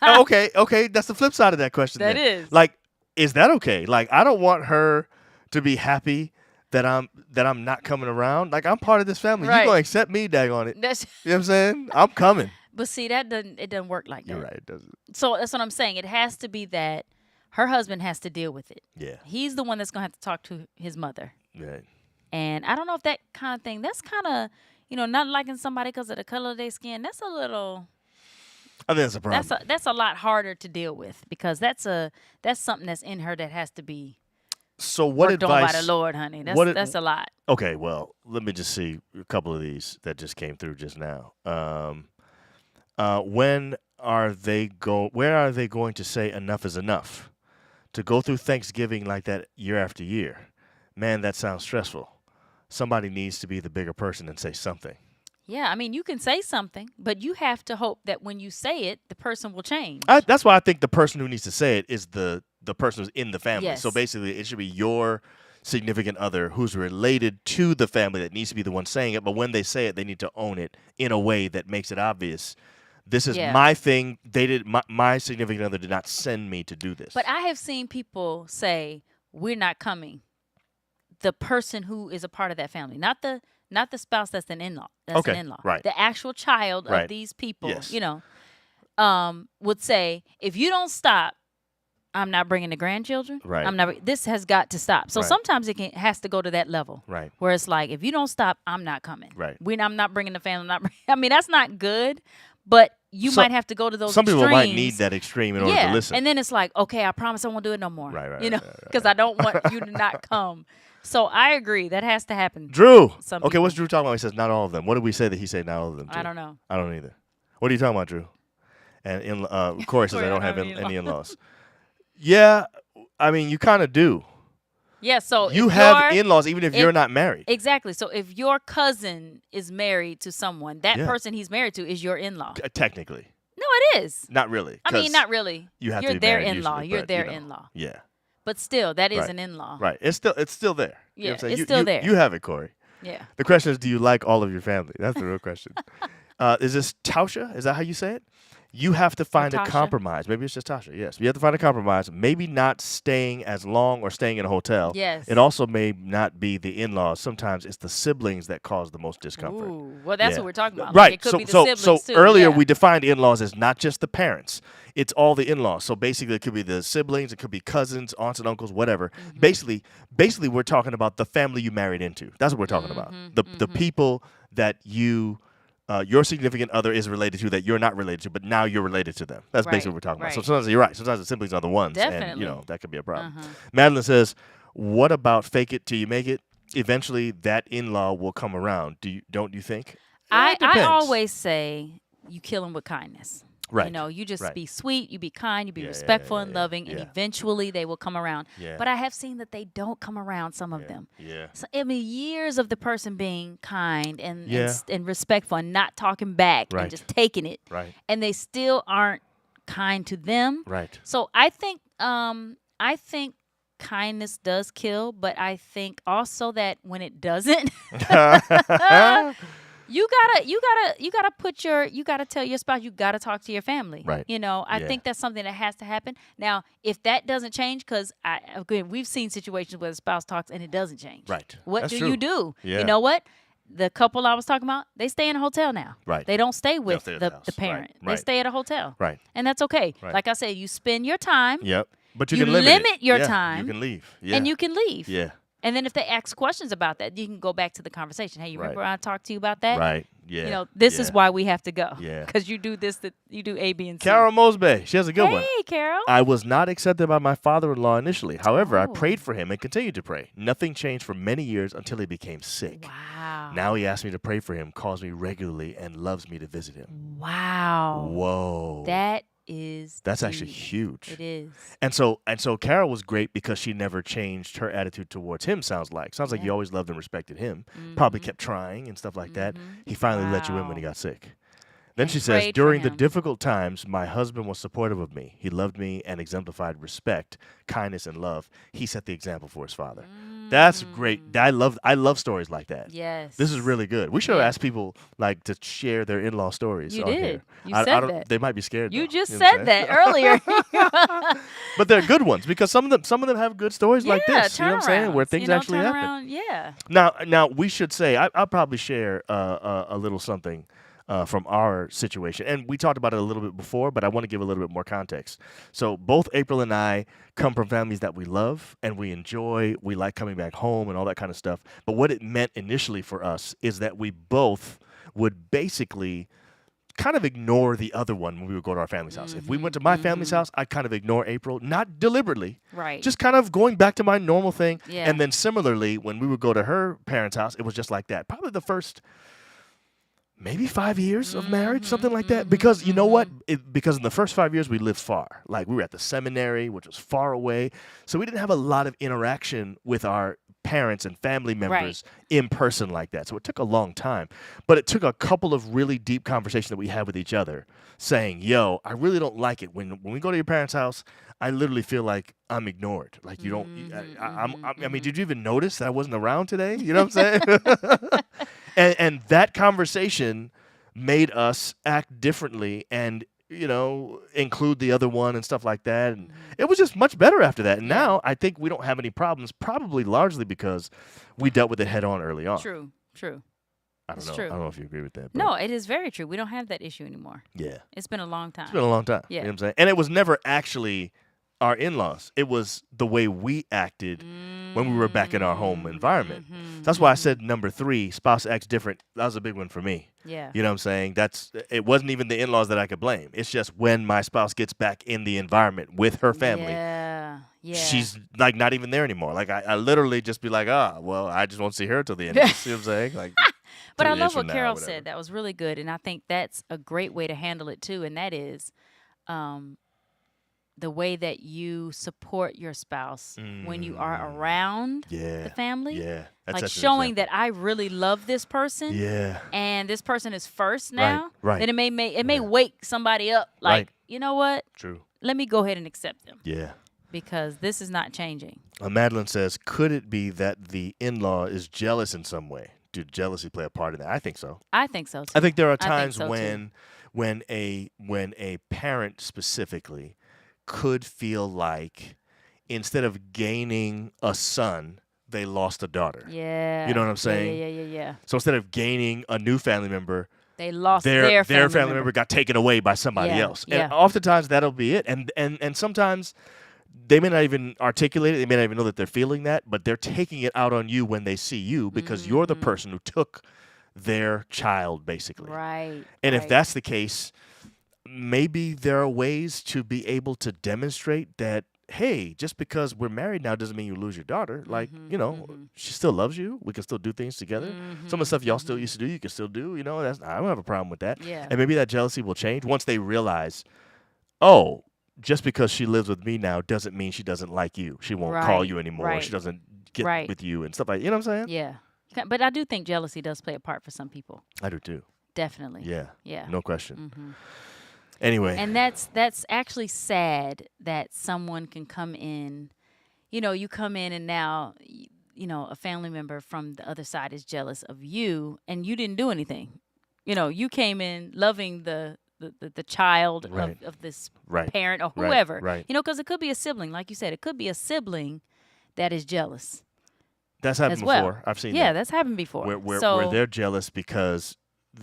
Okay. That's the flip side of that question. That then. is. Like, is that okay? Like, I don't want her to be happy that I'm not coming around. Like, I'm part of this family. Right. You're gonna accept me, daggone it. That's you know what I'm saying? I'm coming. But see, it doesn't work like that. You're right, it doesn't. So that's what I'm saying. It has to be that her husband has to deal with it. Yeah. He's the one that's gonna have to talk to his mother. Right. And I don't know if that kind of thing, that's kind of, not liking somebody because of the color of their skin. That's a little. I think that's a problem. That's a lot harder to deal with because that's something that's in her that has to be So what worked advice? on by the Lord, honey. That's a lot. Okay, well, let me just see a couple of these that just came through just now. When are they Where are they going to say enough is enough? To go through Thanksgiving like that year after year, man, that sounds stressful. Somebody needs to be the bigger person and say something. Yeah, I mean, you can say something, but you have to hope that when you say it, the person will change. That's why I think the person who needs to say it is the person who's in the family. Yes. So basically, it should be your significant other who's related to the family that needs to be the one saying it. But when they say it, they need to own it in a way that makes it obvious. This is my thing. My significant other did not send me to do this. But I have seen people say, "We're not coming." The person who is a part of that family, not the spouse that's an in-law. That's an in-law. Right. The actual child of these people, would say, if you don't stop, I'm not bringing the grandchildren. Right. This has got to stop. So sometimes it has to go to that level. Right. Where it's like, if you don't stop, I'm not coming. Right. I'm not bringing the family. I mean, that's not good, but you might have to go to those some extremes. People might need that extreme in order to listen. And then it's like, okay, I promise I won't do it no more. Right. Because I don't want you to not come. So I agree. That has to happen. Drew. Okay, what's Drew talking about? He says not all of them. What did we say that he said not all of them to? I don't know. I don't either. What are you talking about, Drew? And Corey says I don't have any in-laws. Yeah, I mean, you kind of do. Yeah, so you have in-laws even if you're not married. Exactly. So if your cousin is married to someone, that person he's married to is your in-law. Technically. No, it is. Not really. I mean, not really. You're their in-law. You're their in-law. Yeah. But still, that is an in-law. Right. It's still there. Yeah, you know what I'm saying? it's still there. You have it, Corey. Yeah. The question is, do you like all of your family? That's the real question. Is this Tausha? Is that how you say it? You have to find a compromise. Maybe it's just Tasha. Yes. You have to find a compromise. Maybe not staying as long or staying in a hotel. Yes. It also may not be the in-laws. Sometimes it's the siblings that cause the most discomfort. Ooh. Well, that's what we're talking about. Right. Like, it could be the siblings so too. Earlier we defined in-laws as not just the parents. It's all the in-laws. So basically it could be the siblings. It could be cousins, aunts and uncles, whatever. Mm-hmm. Basically we're talking about the family you married into. That's what we're talking about. The people that your significant other is related to that you're not related to, but now you're related to them. That's basically what we're talking about. So sometimes you're right. Sometimes the siblings are the ones. Definitely. And, that could be a problem. Madeline says, what about fake it till you make it? Eventually, that in-law will come around. Don't you think? I always say you kill them with kindness. Right. You just be sweet, you be kind, you be respectful and loving, and eventually they will come around. Yeah. But I have seen that they don't come around, some of them. Yeah. So, I mean, years of the person being kind and respectful and not talking back and just taking it. Right. And they still aren't kind to them. Right. So I think kindness does kill, but I think also that when it doesn't You gotta tell your spouse, you gotta talk to your family. Right. I think that's something that has to happen. Now, if that doesn't change, because we've seen situations where the spouse talks and it doesn't change. Right. What That's do true. you do? Yeah. You know what? The couple I was talking about, they stay in a hotel now. Right. They don't stay with stay at the the house. parent. Right. They stay at a hotel. Right. And that's okay. Right. Like I said, you spend your time. Yep. But you You can limit your Yeah, time. You can leave. Yeah. And you can leave. Yeah. And then if they ask questions about that, you can go back to the conversation. Hey, you remember Right. I talked to you about that? Right. Yeah. This is why we have to go. Yeah. Because you do this, you do A, B, and C. Carol Mosby. She has a good one. Hey, Carol. I was not accepted by my father-in-law initially. However, I prayed for him and continued to pray. Nothing changed for many years until he became sick. Wow. Now he asks me to pray for him, calls me regularly, and loves me to visit him. Wow. Whoa. That's actually huge. It is. And so Carol was great because she never changed her attitude towards him, sounds like you always loved and respected him. Probably kept trying and stuff like that. He finally let you in when he got sick. Then she says, during the difficult times, my husband was supportive of me. He loved me and exemplified respect, kindness, and love. He set the example for his father. That's great. I love stories like that. Yes. This is really good. We should have asked people to share their in-law stories. You on did. Here. You said that. They might be scared. You though. just know what I'm said saying? that earlier. But they're good ones because some of them have good stories like this. You know what I'm saying? Where things actually happen. Around, yeah. Now we should say I'll probably share a little something from our situation, and we talked about it a little bit before, but I want to give a little bit more context. So both April and I come from families that we love and we enjoy. We like coming back home and all that kind of stuff. But what it meant initially for us is that we both would basically kind of ignore the other one when we would go to our family's house. If we went to my family's house, I'd kind of ignore April, not deliberately. Right. Just kind of going back to my normal thing. Yeah. And then similarly, when we would go to her parents' house, it was just like that. Probably the first maybe 5 years of marriage, something like that. Because you know what? Because in the first 5 years, we lived far. Like, we were at the seminary, which was far away. So we didn't have a lot of interaction with our parents and family members in person like that. So it took a long time. But it took a couple of really deep conversations that we had with each other saying, yo, I really don't like it. When we go to your parents' house, I literally feel like I'm ignored. Like, you don't, I mean, did you even notice that I wasn't around today? You know what I'm saying? and that conversation made us act differently and, you know, include the other one and stuff like that. And it was just much better after that. And now I think we don't have any problems, probably largely because we dealt with it head on early on. True. I don't know. I don't know if you agree with that. No, it is very true. We don't have that issue anymore. Yeah. It's been a long time. It's been a long time. Yeah. You know what I'm saying? And it was never actually our in-laws. It was the way we acted when we were back in our home environment. That's why I said number 3, spouse acts different. That was a big one for me. Yeah. You know what I'm saying? It wasn't even the in-laws that I could blame. It's just when my spouse gets back in the environment with her family. Yeah. She's like not even there anymore. Like I literally just be like, well, I just won't see her till the end. You know what I'm saying? Like, but I love what Carol said. That was really good. And I think that's a great way to handle it too. And that is the way that you support your spouse when you are around the family. Yeah. That's like showing that I really love this person. Yeah. And this person is first now. Right. Then it may wake somebody up like, you know what? True. Let me go ahead and accept them. Yeah. Because this is not changing. Madeline says, could it be that the in-law is jealous in some way? Did jealousy play a part in that? I think so. I think so too. I think there are times when a parent specifically could feel like instead of gaining a son, they lost a daughter. Yeah. You know what I'm saying? Yeah. So instead of gaining a new family member, they lost their family member got taken away by somebody else. And oftentimes that'll be it. And sometimes they may not even articulate it. They may not even know that they're feeling that, but they're taking it out on you when they see you because you're the person who took their child, basically. Right. And if that's the case, maybe there are ways to be able to demonstrate that, hey, just because we're married now doesn't mean you lose your daughter. Like, you know, she still loves you. We can still do things together. Some of the stuff y'all still used to do, you can still do. You know, I don't have a problem with that. Yeah. And maybe that jealousy will change once they realize, oh, just because she lives with me now doesn't mean she doesn't like you. She won't call you anymore. She doesn't get with you and stuff like that. You know what I'm saying? Yeah. But I do think jealousy does play a part for some people. I do too. Definitely. Yeah. No question. Anyway. And that's actually sad that someone can come in. You know, you come in and now, you know, a family member from the other side is jealous of you and you didn't do anything. You know, you came in loving the child of this parent or whoever. Right. You know, because it could be a sibling. Like you said, it could be a sibling that is jealous. That's happened before. I've seen that. Yeah, that's happened before. Where they're jealous because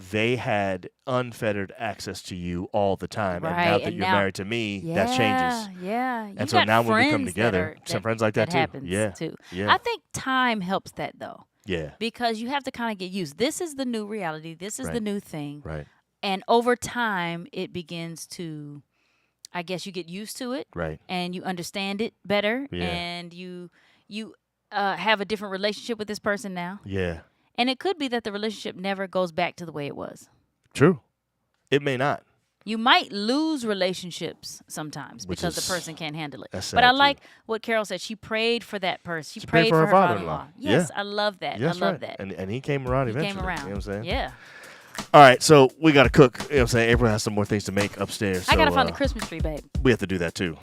they had unfettered access to you all the time. And now that you're married to me, that changes. Yeah. And so now when we come together, some friends like that too. Happens too. I think time helps that though. Yeah. Because you have to kind of get used. This is the new reality. This is the new thing. Right. And over time, it begins to, I guess you get used to it. Right. And you understand it better. Yeah. And you have a different relationship with this person now. Yeah. And it could be that the relationship never goes back to the way it was. True. It may not. You might lose relationships sometimes because the person can't handle it. But I like what Carol said. She prayed for that person. She prayed for her father-in-law. Yes, I love that. Yes, I love that. And he came around eventually. He came around. You know what I'm saying? Yeah. All right, so we got to cook. You know what I'm saying? April has some more things to make upstairs. I got to find the Christmas tree, babe. We have to do that, too.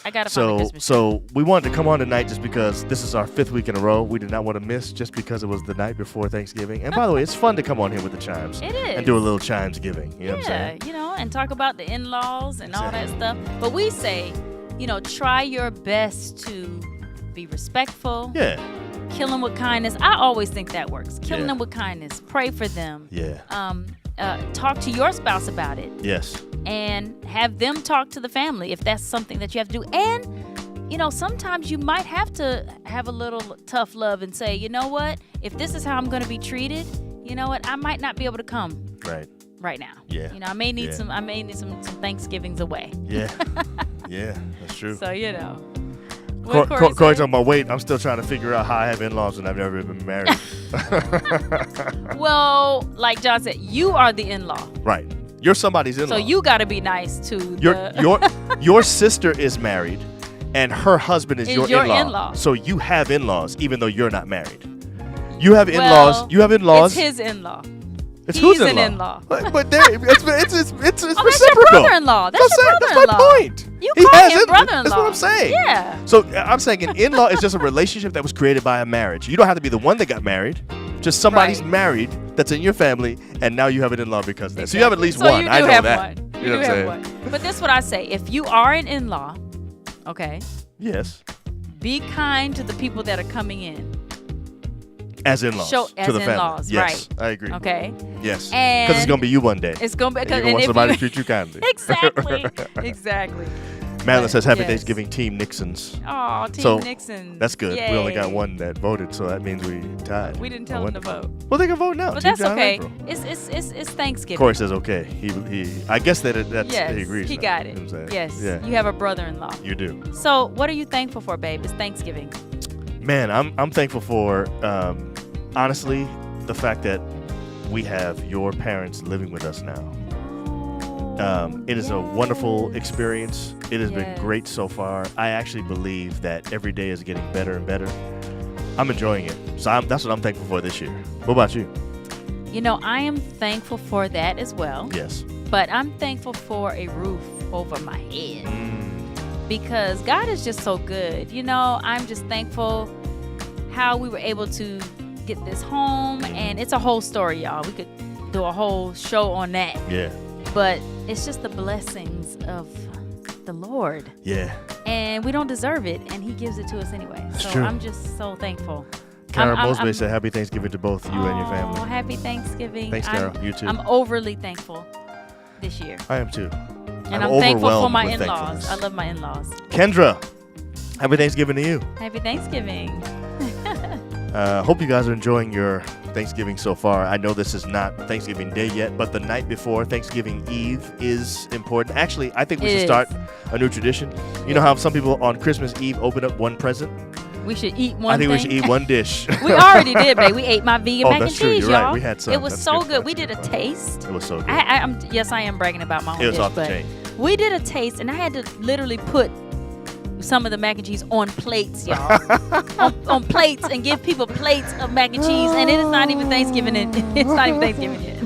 I got to find the Christmas tree. So we wanted to come on tonight just because this is our 5th week in a row. We did not want to miss just because it was the night before Thanksgiving. And by the way, it's fun to come on here with the chimes. It is. And do a little chimes giving. You know what I'm saying? Yeah, you know, and talk about the in-laws and all that stuff. But we say, you know, try your best to be respectful. Yeah. Kill them with kindness. I always think that works. Kill them with kindness. Pray for them. Yeah. Talk to your spouse about it. Yes. And have them talk to the family if that's something that you have to do. And, you know, sometimes you might have to have a little tough love and say, you know what? If this is how I'm going to be treated, you know what? I might not be able to come. Right. right now. Yeah. I may need some Thanksgivings away. Yeah. Yeah, that's true. So, Corey's talking about, wait, I'm still trying to figure out how I have in-laws and I've never been married. Well, like John said, you are the in-law. Right. You're somebody's in-law. So you got to be nice to your sister is married and her husband is your in-law. So you have in-laws even though you're not married. You have in-laws. You have in-laws. It's his in-law. It's He's whose an in-law. But it's That's your reciprocal. brother-in-law. That's your brother-in-law. That's my point. You call him brother-in-law. That's what I'm saying. Yeah. So I'm saying an in-law is just a relationship that was created by a marriage. You don't have to be the one that got married. Just somebody's married that's in your family, and now you have an in-law because of that. So you have at least one. I know that. One. You know what I'm saying? One. But this is what I say. If you are an in-law, okay? Yes. Be kind to the people that are coming in. As in-laws to the family. Yes, right. I agree. Okay. Yes. Because it's gonna be you one day. It's gonna be. You're gonna want somebody to treat you kindly. Exactly. Madeline says, "Happy Thanksgiving, Team Nixons." Oh, Team Nixons. That's good. Yay. We only got one that voted, so that means we tied. We didn't tell them to vote. Well, they can vote now. But Team that's John okay. April. It's Thanksgiving. Corey says okay. He I guess that's he agrees. He got it. Yes. Yeah. You have a brother-in-law. You do. So what are you thankful for, babe? It's Thanksgiving. Man, I'm thankful for honestly the fact that we have your parents living with us now. It is a wonderful experience. It has been great so far. I actually believe that every day is getting better and better. I'm enjoying it. So that's what I'm thankful for this year. What about you? I am thankful for that as well. Yes. But I'm thankful for a roof over my head. Because God is just so good. I'm just thankful how we were able to get this home. And it's a whole story, y'all. We could do a whole show on that. Yeah. But it's just the blessings of the Lord. Yeah. And we don't deserve it, and He gives it to us anyway. That's so true. I'm just so thankful. Kara Mosby said, "Happy Thanksgiving to both you and your family." Oh, happy Thanksgiving. Thanks, Kara. You too. I'm overly thankful this year. I am too. And I'm thankful for my in-laws. I love my in-laws. Kendra, happy Thanksgiving to you. Happy Thanksgiving. Hope you guys are enjoying your Thanksgiving so far. I know this is not Thanksgiving Day yet, but the night before Thanksgiving Eve is important. Actually, I think we should start a new tradition. You know how some people on Christmas Eve open up one present? We should eat one thing. I think we should eat one dish. We already did, babe. We ate my vegan mac and cheese, true. You're y'all. Right. We had some. It was so good. We did a taste. It was so good. Yes, I am bragging about my own dish. It was off the chain. We did a taste, and I had to literally put some of the mac and cheese on plates, y'all. on plates, and give people plates of mac and cheese, and it is not even Thanksgiving. It's not even Thanksgiving yet.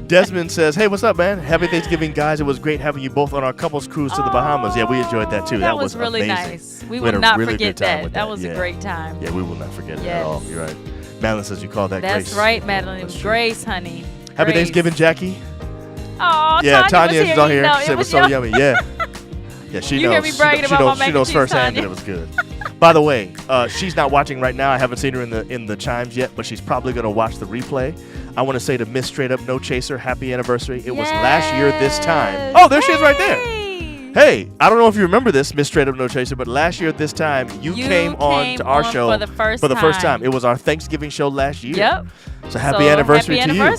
Desmond says, "Hey, what's up, man? Happy Thanksgiving, guys. It was great having you both on our couples cruise to the Bahamas. Yeah, we enjoyed that too. That was really amazing. Nice. We will not forget that. That was a great time. Yeah, we will not forget it at all. You're right. Madeline says you call that grace. That's right, Madeline. It was grace, honey. Happy Thanksgiving, Jackie. Oh, yeah, Tanya is on here. No, she said it was so yummy. Yeah. Yeah, she you knows. Hear me bragging about my mac she knows and cheese, firsthand that it was good. By the way, she's not watching right now. I haven't seen her in the chimes yet, but she's probably going to watch the replay. I want to say to Miss Straight Up No Chaser, happy anniversary. It was last year this time. Oh, there she is right there. Hey, I don't know if you remember this, Miss Straight Up No Chaser, but last year at this time, you came on to our show for the first time. It was our Thanksgiving show last year. Yep. So happy anniversary to you. And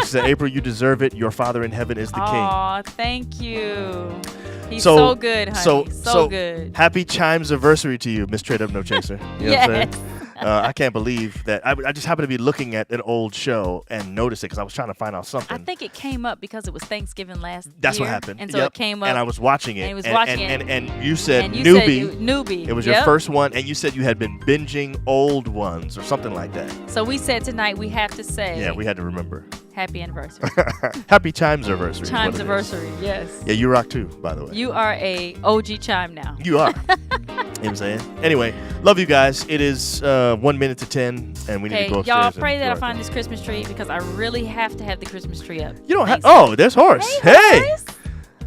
she said, April, you deserve it. Your Father in heaven is the King. Aw, thank you. He's so good, honey. So good. Happy chimes anniversary to you, Miss Straight Up No Chaser. You know what I'm saying? I can't believe that. I just happened to be looking at an old show and noticed it because I was trying to find out something. I think it came up because it was Thanksgiving last year. That's what happened. And so it came up. And I was watching it. And you said newbie. It was your first one. And you said you had been binging old ones or something like that. So we said tonight we have to say. Yeah, we had to remember. Happy anniversary. Happy chimes anniversary. Chimes anniversary, yes. Yeah, you rock too, by the way. You are a OG chime now. You are. You know what I'm saying? Anyway, love you guys. It is 1 minute to 10, and we need to go upstairs. Y'all pray that I find this Christmas tree because I really have to have the Christmas tree up. You don't have. Oh, there's Horace. Hey! Horace.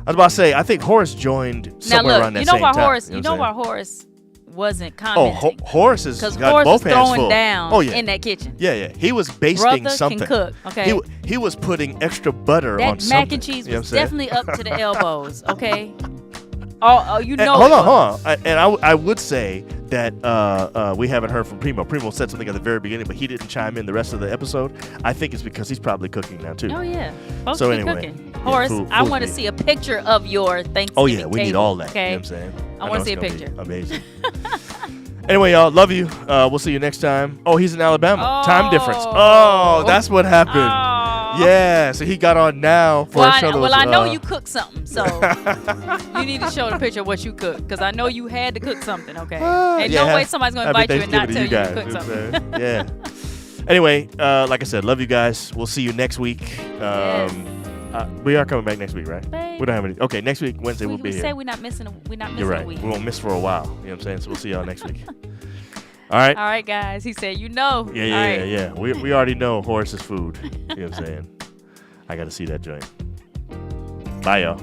I was about to say, I think Horace joined somewhere around that same time. You know why Horace wasn't commenting? Oh, Horace is got Horace both was hands throwing full. down in that kitchen. Yeah. He was basting something. Brother can cook, okay? He was putting extra butter on something. That mac and cheese was definitely up to the elbows, okay? Oh, you know. Hold on. And I would say that we haven't heard from Primo. Primo said something at the very beginning, but he didn't chime in the rest of the episode. I think it's because he's probably cooking now too. Oh yeah, folks so be anyway, cooking. Horace, I want to see a picture of your Thanksgiving Oh yeah, we table, need all that. Okay? You know what I'm saying? I want to see a picture. Amazing. Anyway, y'all, love you. We'll see you next time. Oh, he's in Alabama. Time difference. Oh, that's what happened. Oh. Yeah, so he got on now for a show. I know you cooked something, so you need to show the picture of what you cooked, because I know you had to cook something, okay? And no way somebody's going to invite you and not tell you to cook something. Yeah. Anyway, like I said, love you guys. We'll see you next week. Yes. We are coming back next week, right? Babe. We don't have any. Okay, next week, Wednesday, we'll be here. We say we're not missing You're right. a week. We won't miss for a while. You know what I'm saying? So we'll see y'all next week. All right? All right, guys. He said, you know. Yeah. We already know Horace's food. You know what I'm saying? I got to see that joint. Bye, y'all.